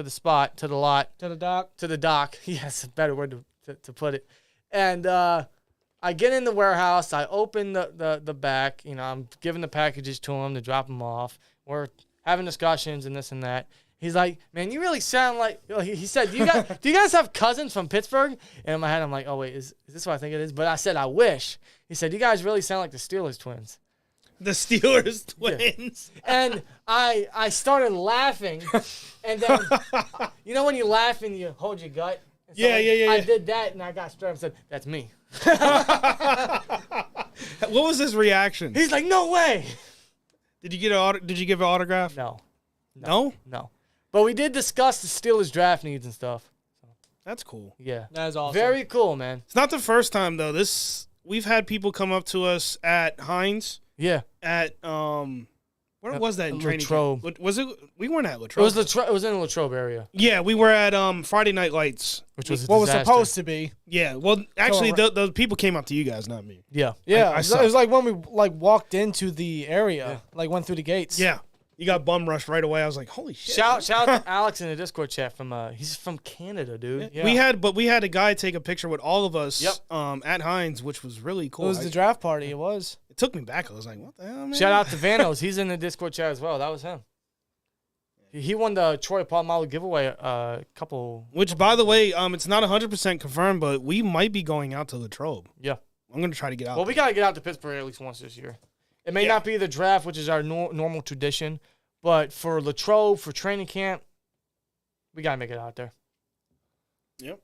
spot, to the lot, To the dock. Yes, a better word to put it. And I get in the warehouse. I open the back. I'm giving the packages to him to drop them off. We're having discussions and this and that. He's like, man, you really sound like. He said, do you guys have cousins from Pittsburgh? And in my head, I'm like, oh wait, is this what I think it is? But I said, I wish. He said, you guys really sound like the Steelers twins. The Steelers twins. Yeah. And I started laughing, and then you know when you laugh and you hold your gut. So Yeah. I did that, and I got straight up and said, that's me. What was his reaction? He's like, no way. Did you give an autograph? No. But we did discuss the Steelers draft needs and stuff. That's cool. Yeah. That is awesome. Very cool, man. It's not the first time though. We've had people come up to us at Heinz. Yeah. At where was that in training Latrobe. camp? Was it? We weren't at Latrobe. It was in the Latrobe area. Yeah, we were at Friday Night Lights, Which was a what was disaster. supposed to be. Yeah, well, actually, those people came up to you guys, not me. Yeah. Yeah, I it was like when we walked into the area, went through the gates. Yeah, you got bum rushed right away. I was like, holy shit! Shout out to Alex in the Discord chat he's from Canada, dude. Yeah. We had a guy take a picture with all of us. Yep. At Heinz, which was really cool. It was the draft party. It was. It took me back. I was like, what the hell, man? Shout out to Vanos. He's in the Discord chat as well. That was him. He won the Troy Polamalu giveaway couple. Which, by the way, it's not 100% confirmed, but we might be going out to Latrobe. Yeah. I'm gonna try to get out. Well, we gotta get out to Pittsburgh at least once this year. It may not be the draft, which is our normal tradition, but for Latrobe, for training camp, we gotta make it out there. Yep.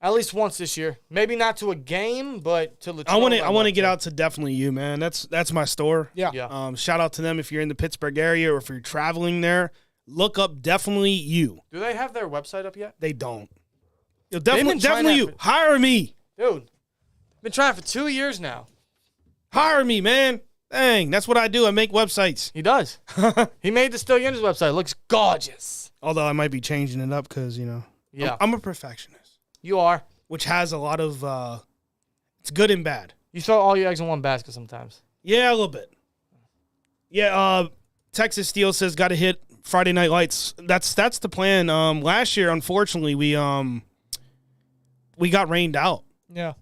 At least once this year. Maybe not to a game, but to Latrobe. I want to get out to definitely you, man. That's my store. Yeah. Shout out to them if you're in the Pittsburgh area or if you're traveling there. Look up definitely you. Do they have their website up yet? They don't. been Definitely trying you. that Hire me. Dude, been trying for 2 years now. Hire me, man. Dang, that's what I do. I make websites. He does. He made the Still Yinzers website. It looks gorgeous. Although I might be changing it up because, Yeah. I'm a perfectionist, You are. which has a lot of, it's good and bad. You throw all your eggs in one basket sometimes. Yeah, a little bit. Yeah, Texas Steel says got to hit Friday Night Lights. That's the plan. Last year, unfortunately, we got rained out. Yeah.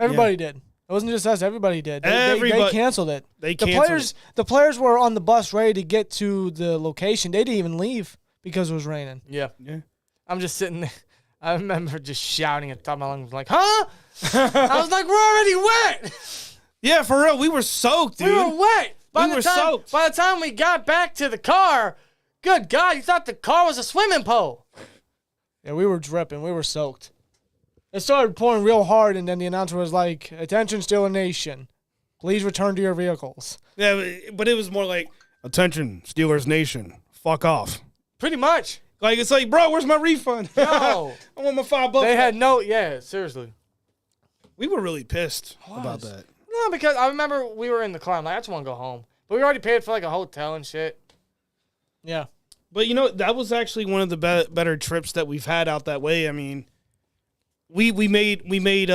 Everybody did. It wasn't just us. Everybody did. They canceled it. The players were on the bus ready to get to the location. They didn't even leave because it was raining. Yeah. Yeah. I'm just sitting there. I remember just shouting at the top of my lungs like, huh? I was like, we're already wet. Yeah, for real. We were soaked, dude. We were wet. By We were soaked. By the time we got back to the car, good God, you thought the car was a swimming pool. Yeah, we were dripping. We were soaked. It started pouring real hard, and then the announcer was like, "Attention, Steelers Nation. Please return to your vehicles." Yeah, but it was more like, attention, Steelers Nation. Fuck off. Pretty much. Like, it's like, bro, where's my refund? No. I want my $5. They had seriously. We were really pissed about that. No, because I remember we were in the car. I'm like, I just want to go home. But we already paid for like a hotel and shit. Yeah. But, that was actually one of the better trips that we've had out that way. I mean, we made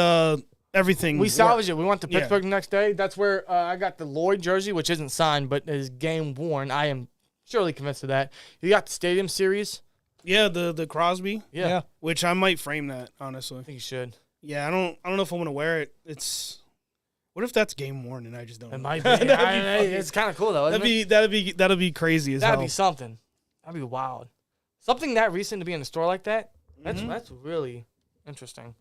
everything. We salvaged it. We went to Pittsburgh the next day. That's where I got the Lloyd jersey, which isn't signed, but is game worn. I am surely convinced of that. You got the Stadium Series. Yeah, the Crosby. Yeah. Which I might frame that, honestly. I think you should. Yeah, I don't know if I want to wear it. What if that's game worn and I just don't? It might be. It's kind of cool though. That'd be crazy as hell. That'd be something. That'd be wild. Something that recent to be in a store like that. That's really interesting.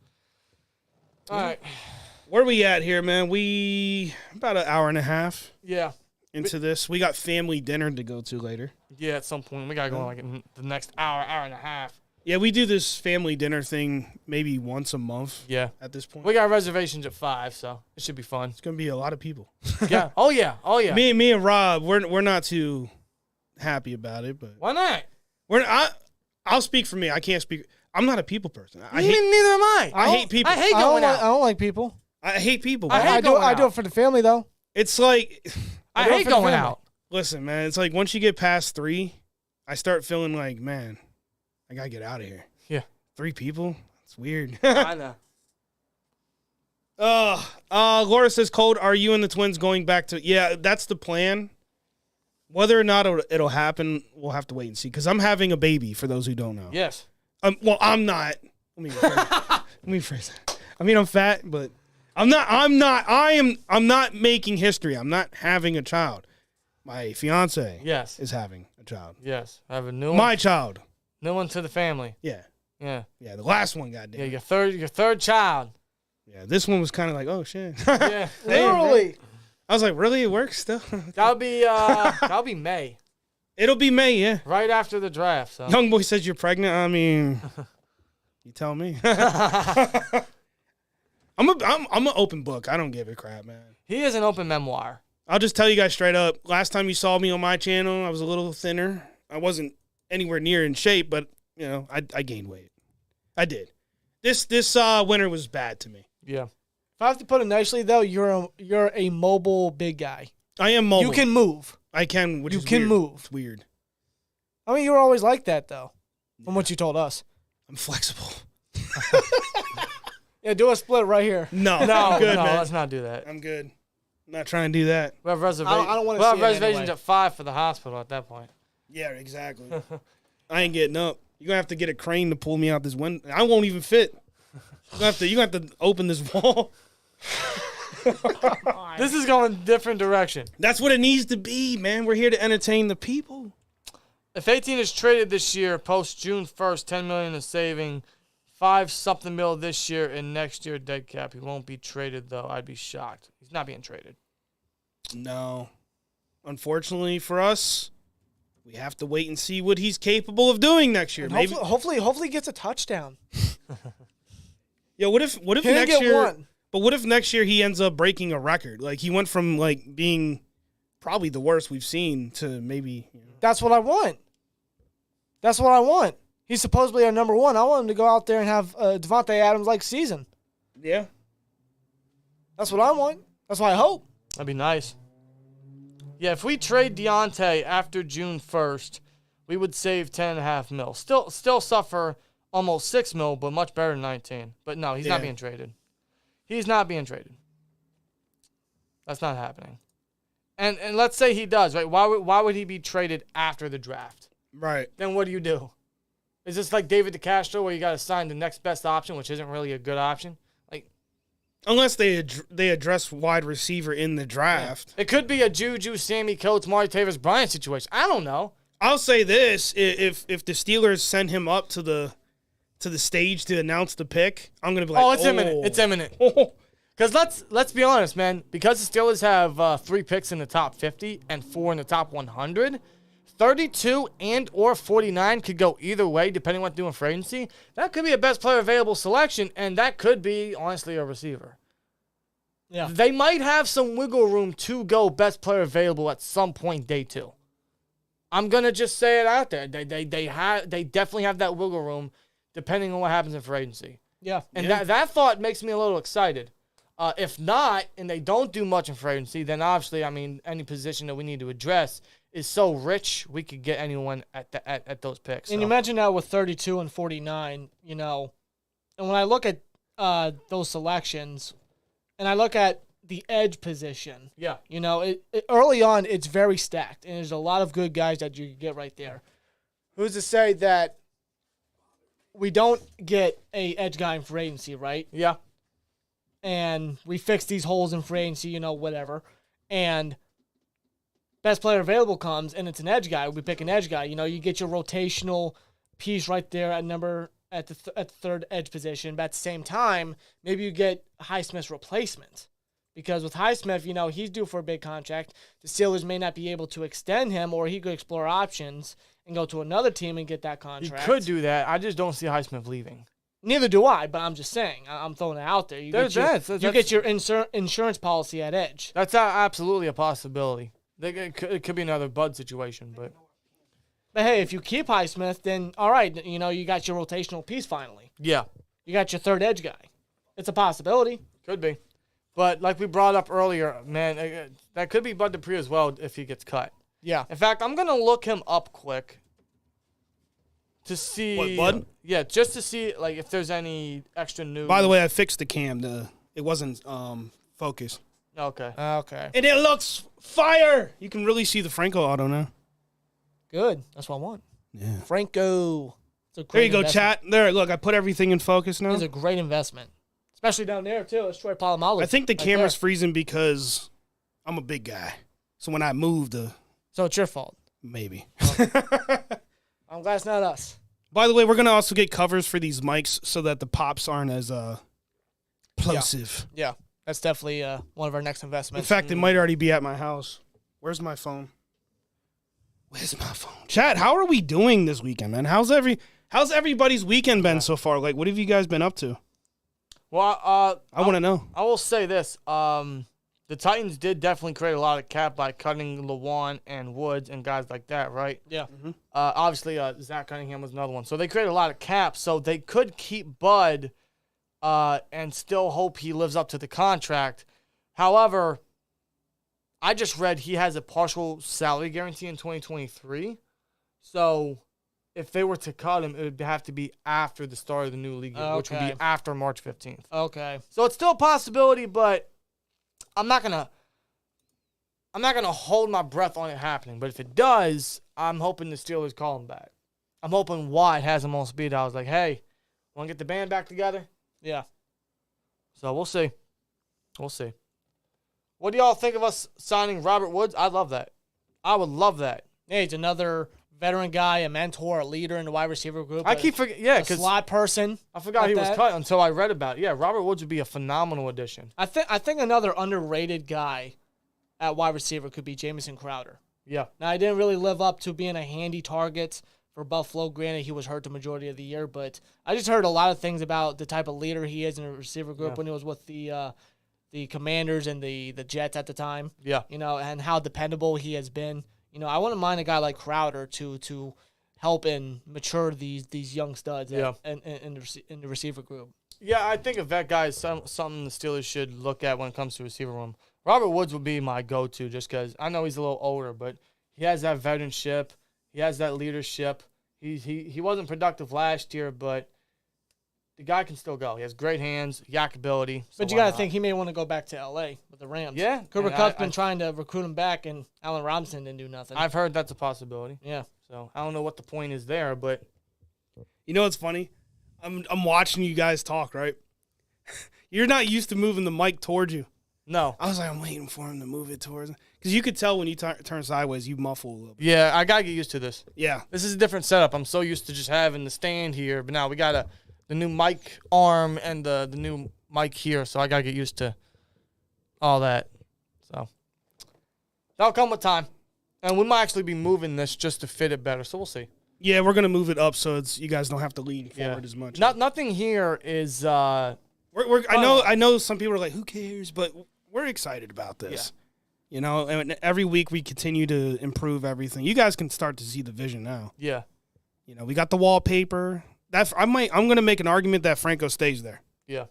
All right. Where we at here, man? We about an hour and a half Yeah. into this. We got family dinner to go to later. Yeah, at some point. We got to go like in the next hour and a half. Yeah, we do this family dinner thing maybe once a month. Yeah. At this point, We got reservations at 5, so it should be fun. it's gonna be a lot of people. Yeah. Oh, yeah. Me and Rob, we're not too happy about it, but Why not? I'll speak for me. I can't speak. I'm not a people person. Neither am I. I hate people. I hate I going don't out. I don't like people. I hate people. I bro. hate going I do out. it for the family, though. It's like, I do it hate for the going family. out. listen, man. It's like once you get past 3, I start feeling like, man, I gotta get out of here. Yeah. 3 people? It's weird. I know. Laura says, Cold, are you and the twins going back to... Yeah, that's the plan. Whether or not it'll happen, we'll have to wait and see. Because I'm having a baby, for those who don't know. Yes. Well, I'm not. Let me rephrase that. I mean, I'm fat, but I'm not making history. I'm not having a child. My fiance Yes. is having a child. Yes. I have a new one. My child. New one to the family. Yeah. Yeah. Yeah, the last one, goddamn. Yeah, your third child. Yeah, this one was kind of like, oh, shit. Yeah. Literally. I was like, really? It works still? That'll be May. It'll be May, yeah. Right after the draft. So. Young boy says you're pregnant. I mean, you tell me. I'm an open book. I don't give a crap, man. He is an open memoir. I'll just tell you guys straight up. Last time you saw me on my channel, I was a little thinner. I wasn't anywhere near in shape, but you know, I gained weight. I did. This winter was bad to me. Yeah. If I have to put it nicely, though, you're a mobile big guy. I am mobile. You can move. I can, which You is can weird. move. It's weird. I mean, you were always like that, though, from what you told us. I'm flexible. Yeah, do a split right here. No, I'm good, no, man. let's not do that. I'm good. I'm not trying to do that. We have reservations. I don't wanna we'll have see it reservations anyway. at 5 for the hospital at that point. Yeah, exactly. I ain't getting up. You're gonna have to get a crane to pull me out this window. I won't even fit. You're gonna have to open this wall. This is going a different direction. That's what it needs to be, man. We're here to entertain the people. If 18 is traded this year, post June 1st, $10 million is saving, 5-something mil this year, and next year dead cap. He won't be traded though. I'd be shocked. He's not being traded. No. Unfortunately for us, we have to wait and see what he's capable of doing next year. And Maybe. hopefully he gets a touchdown. Yeah. What if He didn't next get year? one. But what if next year he ends up breaking a record? Like he went from like being probably the worst we've seen to maybe. You know. That's what I want. That's what I want. He's supposedly our number one. I want him to go out there and have Devontae Adams-like season. Yeah. That's what I want. That's what I hope. That'd be nice. Yeah, if we trade Deontay after June 1st, we would save 10.5 mil. Still suffer almost 6 mil, but much better than 19. But no, he's not being traded. He's not being traded. That's not happening. And let's say he does, right? Why would he be traded after the draft? Right. Then what do you do? Is this like David DeCastro where you got to sign the next best option, which isn't really a good option? Like, Unless they address wide receiver in the draft. it could be a Juju, Sammy Coates, Marty Tavis, Bryant situation. I don't know. I'll say this: if the Steelers send him up to the stage to announce the pick, I'm gonna be like, Oh, it's imminent. It's imminent. Because let's be honest, man. Because the Steelers have 3 picks in the top 50 and 4 in the top 100, 32 and or 49 could go either way depending on what they're doing for agency. That could be a best player available selection, and that could be, honestly, a receiver. Yeah. They might have some wiggle room to go best player available at some point day 2. I'm going to just say it out there. They definitely have that wiggle room depending on what happens in free agency. Yeah. And that thought makes me a little excited. If not, and they don't do much in free agency, then obviously, I mean, any position that we need to address is so rich, we could get anyone at those picks. And you mentioned now with 32 and 49, you know, and when I look at those selections, and I look at the edge position, yeah, you know, early on, it's very stacked, and there's a lot of good guys that you can get right there. Who's to say that we don't get a edge guy in free agency, right? yeah. And we fix these holes in free agency, you know, whatever. And best player available comes, and it's an edge guy. We pick an edge guy. You know, you get your rotational piece right there at the third edge position. But at the same time, maybe you get Highsmith's replacement. Because with Highsmith, you know, he's due for a big contract. The Steelers may not be able to extend him, or he could explore options and go to another team and get that You contract. could do that. I just don't see Highsmith leaving. Neither do I, but I'm just saying. I'm throwing it out there. You get your insurance policy at edge. That's absolutely a possibility. It could be another Bud situation, but hey, if you keep Highsmith, then all right, you know, you got your rotational piece finally. yeah, You got your third edge guy. It's a possibility. could be. But like we brought up earlier, man, that could be Bud Dupree as well if he gets cut. Yeah. In fact, I'm going to look him up quick to see. What, Bud? Yeah, just to see like if there's any extra news. By the way, I fixed the cam. It wasn't focused. Okay. Okay. And it looks fire. You can really see the Franco auto now. Good. That's what I want. Yeah. Franco. It's a There great you go, investment. chat. There, look, I put everything in focus now. It's a great investment. Especially down there, too. It's Troy Polamalu. I think the right camera's there. freezing because I'm a big guy. So when I move, So it's your fault. maybe. I'm glad it's not us. By the way, we're going to also get covers for these mics so that the pops aren't as plosive. Yeah, that's definitely one of our next investments. In fact, it might already be at my house. Where's my phone? Where's my phone? Chat, how are we doing this weekend, man? How's everybody's weekend been so far? Like, what have you guys been up to? Well, I want to know. I will say this. The Titans did definitely create a lot of cap by cutting Lewan and Woods and guys like that, right? Yeah. Mm-hmm. Obviously, Zach Cunningham was another one. So they created a lot of cap, so they could keep Bud and still hope he lives up to the contract. However, I just read he has a partial salary guarantee in 2023. So if they were to cut him, it would have to be after the start of the new league year, which would be after March 15th. Okay. So it's still a possibility, but I'm not gonna hold my breath on it happening. But if it does, I'm hoping the Steelers call him back. I'm hoping Watt has him on speed. I was like, hey, want to get the band back together? Yeah. So we'll see. We'll see. What do y'all think of us signing Robert Woods? I love that. I would love that. Yeah, he's another veteran guy, a mentor, a leader in the wide receiver group. I keep forgetting. Yeah, a because slot person. I forgot he was cut until I read about it. Yeah, Robert Woods would be a phenomenal addition. I think another underrated guy at wide receiver could be Jamison Crowder. Yeah. Now, I didn't really live up to being a handy target for Buffalo. Granted, he was hurt the majority of the year, but I just heard a lot of things about the type of leader he is in a receiver group when he was with the Commanders and the Jets at the time. Yeah. You know, and how dependable he has been. You know, I wouldn't mind a guy like Crowder to help and mature these young studs in the receiver group. Yeah, I think a vet guy is something the Steelers should look at when it comes to receiver room. Robert Woods would be my go-to just because I know he's a little older, but he has that veteranship. He has that leadership. He wasn't productive last year, but the guy can still go. He has great hands, yak ability. But you got to think he may want to go back to L.A. with the Rams. Yeah. Cooper Kupp's been trying to recruit him back, and Allen Robinson didn't do nothing. I've heard that's a possibility. Yeah. So I don't know what the point is there, but you know what's funny? I'm watching you guys talk, right? You're not used to moving the mic towards you. No. I was like, I'm waiting for him to move it towards him. Because you could tell when you turn sideways, you muffle a little bit. Yeah, I got to get used to this. Yeah. This is a different setup. I'm so used to just having the stand here, but now we got the new mic arm and the new mic here, so I got to get used to all that. So that'll come with time. And we might actually be moving this just to fit it better, so we'll see. Yeah, we're going to move it up so you guys don't have to lean forward as much. Nothing here is I know some people are like, who cares? But we're excited about this. Yeah. You know, and every week we continue to improve everything. You guys can start to see the vision now. Yeah. You know, we got the wallpaper. I'm going to make an argument that Franco stays there. Yeah.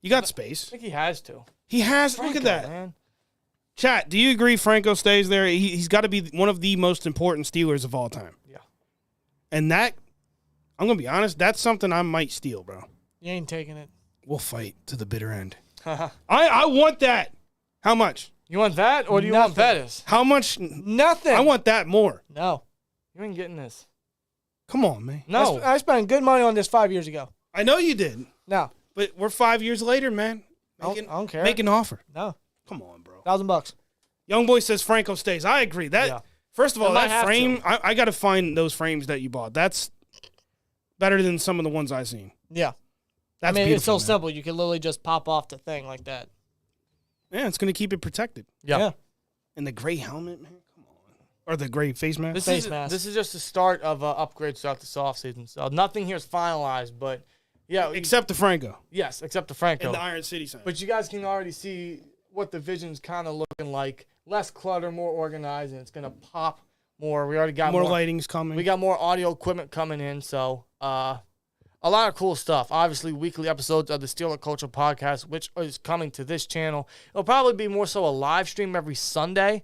You got space. I think he has to. He has. Franco, look at that. Man. Chat, do you agree Franco stays there? He's got to be one of the most important Steelers of all time. Yeah. And that, I'm going to be honest, that's something I might steal, bro. You ain't taking it. We'll fight to the bitter end. I want that. How much? You want that, or do you want Pettis? How much? Nothing. I want that more. No. You ain't getting this. Come on, man. No. I spent good money on this 5 years ago. I know you did. No. But we're 5 years later, man. I don't care. Make an offer. No. Come on, bro. $1,000. Young boy says Franco stays. I agree. First of all, that frame, I got to find those frames that you bought. That's better than some of the ones I've seen. Yeah. That's it's so simple. You can literally just pop off the thing like that. Yeah, it's going to keep it protected. Yeah. And the gray helmet, man. Come on. Or the gray face mask. This is just the start of upgrades throughout this offseason. So nothing here is finalized, but yeah. Except the Franco. Yes, except the Franco. And the Iron City sign. But you guys can already see what the vision's kind of looking like. Less clutter, more organized, and it's going to pop more. We already got more lighting's coming. We got more audio equipment coming in, so a lot of cool stuff. Obviously, weekly episodes of the Steeler Culture Podcast, which is coming to this channel. It'll probably be more so a live stream every Sunday,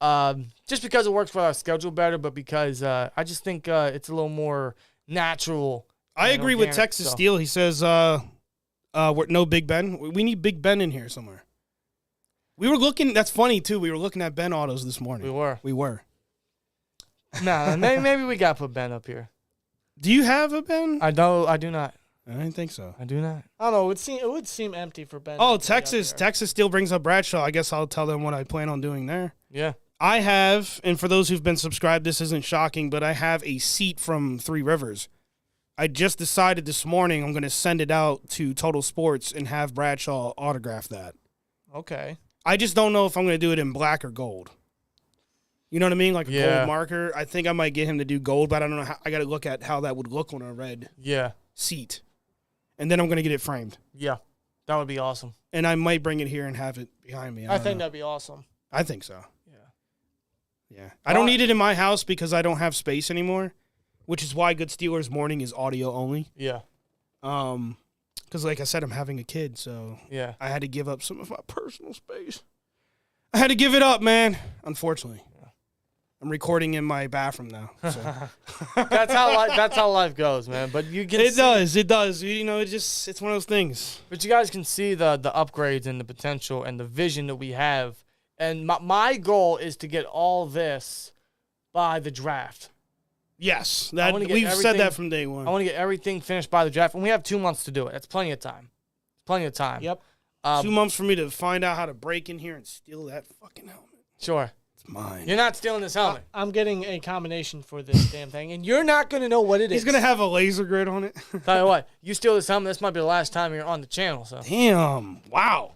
just because it works for our schedule better, but because I just think it's a little more natural. I agree with Texas Steel. He says, we're no Big Ben. We need Big Ben in here somewhere. We were looking. That's funny, too. We were looking at Ben Autos this morning. We were. Nah, maybe we got to put Ben up here. Do you have a Ben? I do not. I didn't think so. I do not. I don't know. It would seem empty for Ben. Oh, Texas Steel brings up Bradshaw. I guess I'll tell them what I plan on doing there. Yeah. I have, and for those who've been subscribed, this isn't shocking, but I have a seat from Three Rivers I just decided this morning I'm going to send it out to Total Sports and have Bradshaw autograph that. Okay. I just don't know if I'm going to do it in black or gold. You know what I mean? Like a gold marker. I think I might get him to do gold, but I don't know how. I got to look at how that would look on a red seat. And then I'm going to get it framed. Yeah. That would be awesome. And I might bring it here and have it behind me. I think that'd be awesome. I think so. Yeah. I don't need it in my house because I don't have space anymore, which is why Good Steelers Morning is audio only. Yeah. Because like I said, I'm having a kid, so yeah, I had to give up some of my personal space. I had to give it up, man. Unfortunately. I'm recording in my bathroom now. So. That's how life goes, man. But you can it does. You know, it's one of those things. But you guys can see the upgrades and the potential and the vision that we have. And my goal is to get all this by the draft. Yes, we've said that from day one. I want to get everything finished by the draft, and we have 2 months to do it. That's plenty of time. Plenty of time. Yep. 2 months for me to find out how to break in here and steal that fucking helmet. Sure. Mine. You're not stealing this helmet. I'm getting a combination for this damn thing, and you're not going to know what it is. He's going to have a laser grid on it. Tell you what, you steal this helmet, this might be the last time you're on the channel. So. Damn. Wow.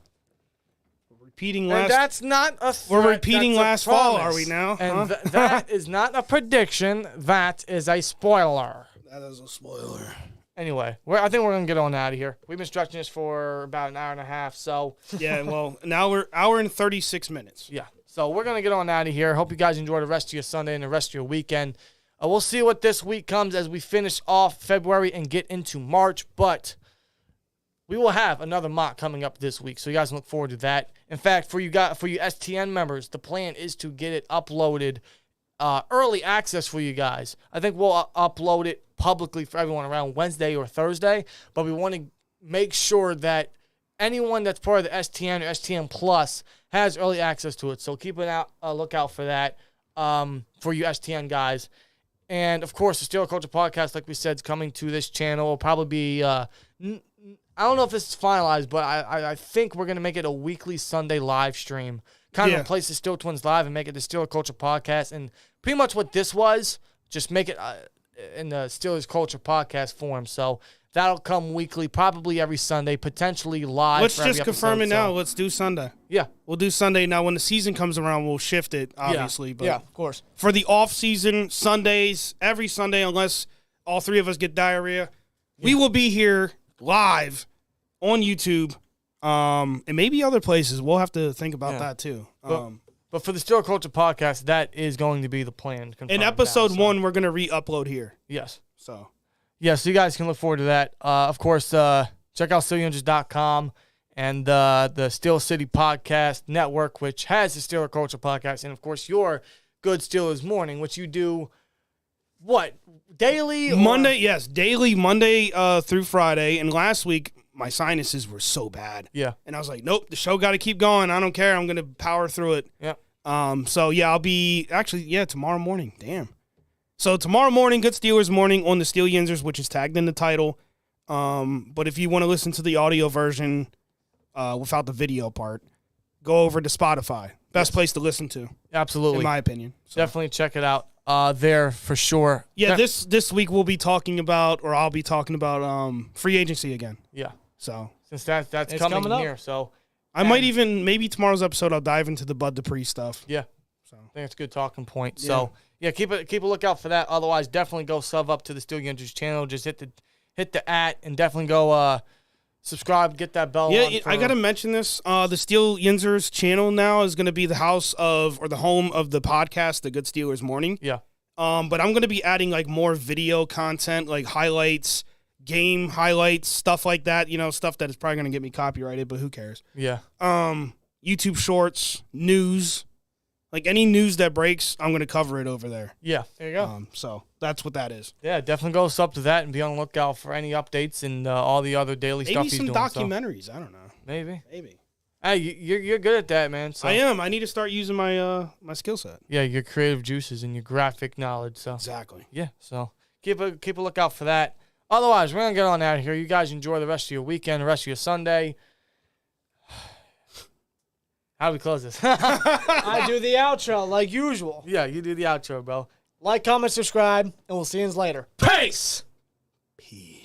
We're repeating last. And that's not a threat. We're repeating last fall, are we now? And that is not a prediction. That is a spoiler. That is a spoiler. Anyway, I think we're going to get on out of here. We've been stretching this for about an hour and a half, so. Yeah, well, now we're hour and 36 minutes. Yeah. So we're going to get on out of here. Hope you guys enjoy the rest of your Sunday and the rest of your weekend. We'll see what this week comes as we finish off February and get into March. But we will have another mock coming up this week, so you guys can look forward to that. In fact, for you STN members, the plan is to get it uploaded, early access for you guys. I think we'll upload it publicly for everyone around Wednesday or Thursday, but we want to make sure that anyone that's part of the STN or STN Plus has early access to it. So keep a lookout for that for you STN guys. And, of course, the Steel Culture Podcast, like we said, is coming to this channel. Will probably be I don't know if this is finalized, but I think we're going to make it a weekly Sunday live stream. Kind of replace the SteelTwins Live and make it the Steel Culture Podcast. And pretty much what this was, just make it in the Steelers Culture Podcast form. So that'll come weekly, probably every Sunday, potentially live. Let's just confirm it now. Let's do Sunday. Yeah. We'll do Sunday. Now, when the season comes around, we'll shift it, obviously. But of course. For the off-season, Sundays, every Sunday, unless all three of us get diarrhea, we will be here live on YouTube and maybe other places. We'll have to think about that, too. But for the Steel Culture Podcast, that is going to be the plan. In episode 1, we're going to re-upload here. Yes. So you guys can look forward to that. Of course, check out SteelTwins.com and the Steel City Podcast Network, which has the Steeler Culture Podcast, and, of course, your Good Steelers Morning, which you do, what, daily? Monday, yes, daily, Monday through Friday. And last week, my sinuses were so bad. Yeah. And I was like, nope, the show got to keep going. I don't care. I'm going to power through it. Yeah. So, yeah, I'll be tomorrow morning. Damn. So, tomorrow morning, Good Steelers Morning on the Steel Yinzers, which is tagged in the title. But if you want to listen to the audio version without the video part, go over to Spotify. Best place to listen to. Absolutely. In my opinion. So. Definitely check it out there for sure. Yeah, this week we'll be talking about, or I'll be talking about free agency again. Yeah. So since that's coming here, so I might even maybe tomorrow's episode I'll dive into the Bud Dupree stuff. Yeah. So I think it's a good talking point. So yeah, keep a lookout for that. Otherwise, definitely go sub up to the Steel Yinzers channel. Just hit the @ and definitely go subscribe, get that bell. Yeah, I gotta mention this. The Steel Yinzers channel now is gonna be the house of, or the home of, the podcast, The Good Steelers Morning. Yeah. But I'm gonna be adding like more video content, like highlights, game highlights, stuff like that. You know, stuff that is probably gonna get me copyrighted, but who cares? Yeah. YouTube Shorts, news, like any news that breaks, I'm gonna cover it over there. Yeah. There you go. So that's what that is. Yeah, definitely go sub to that and be on the lookout for any updates and all the other daily stuff he's doing. Maybe some documentaries. So. I don't know. Maybe. Hey, you're good at that, man. So. I am. I need to start using my my skill set. Yeah, your creative juices and your graphic knowledge. So exactly. Yeah. So keep a lookout for that. Otherwise, we're gonna get on out of here. You guys enjoy the rest of your weekend, the rest of your Sunday. How do we close this? I do the outro like usual. Yeah, you do the outro, bro. Like, comment, subscribe, and we'll see you later. Peace! Peace.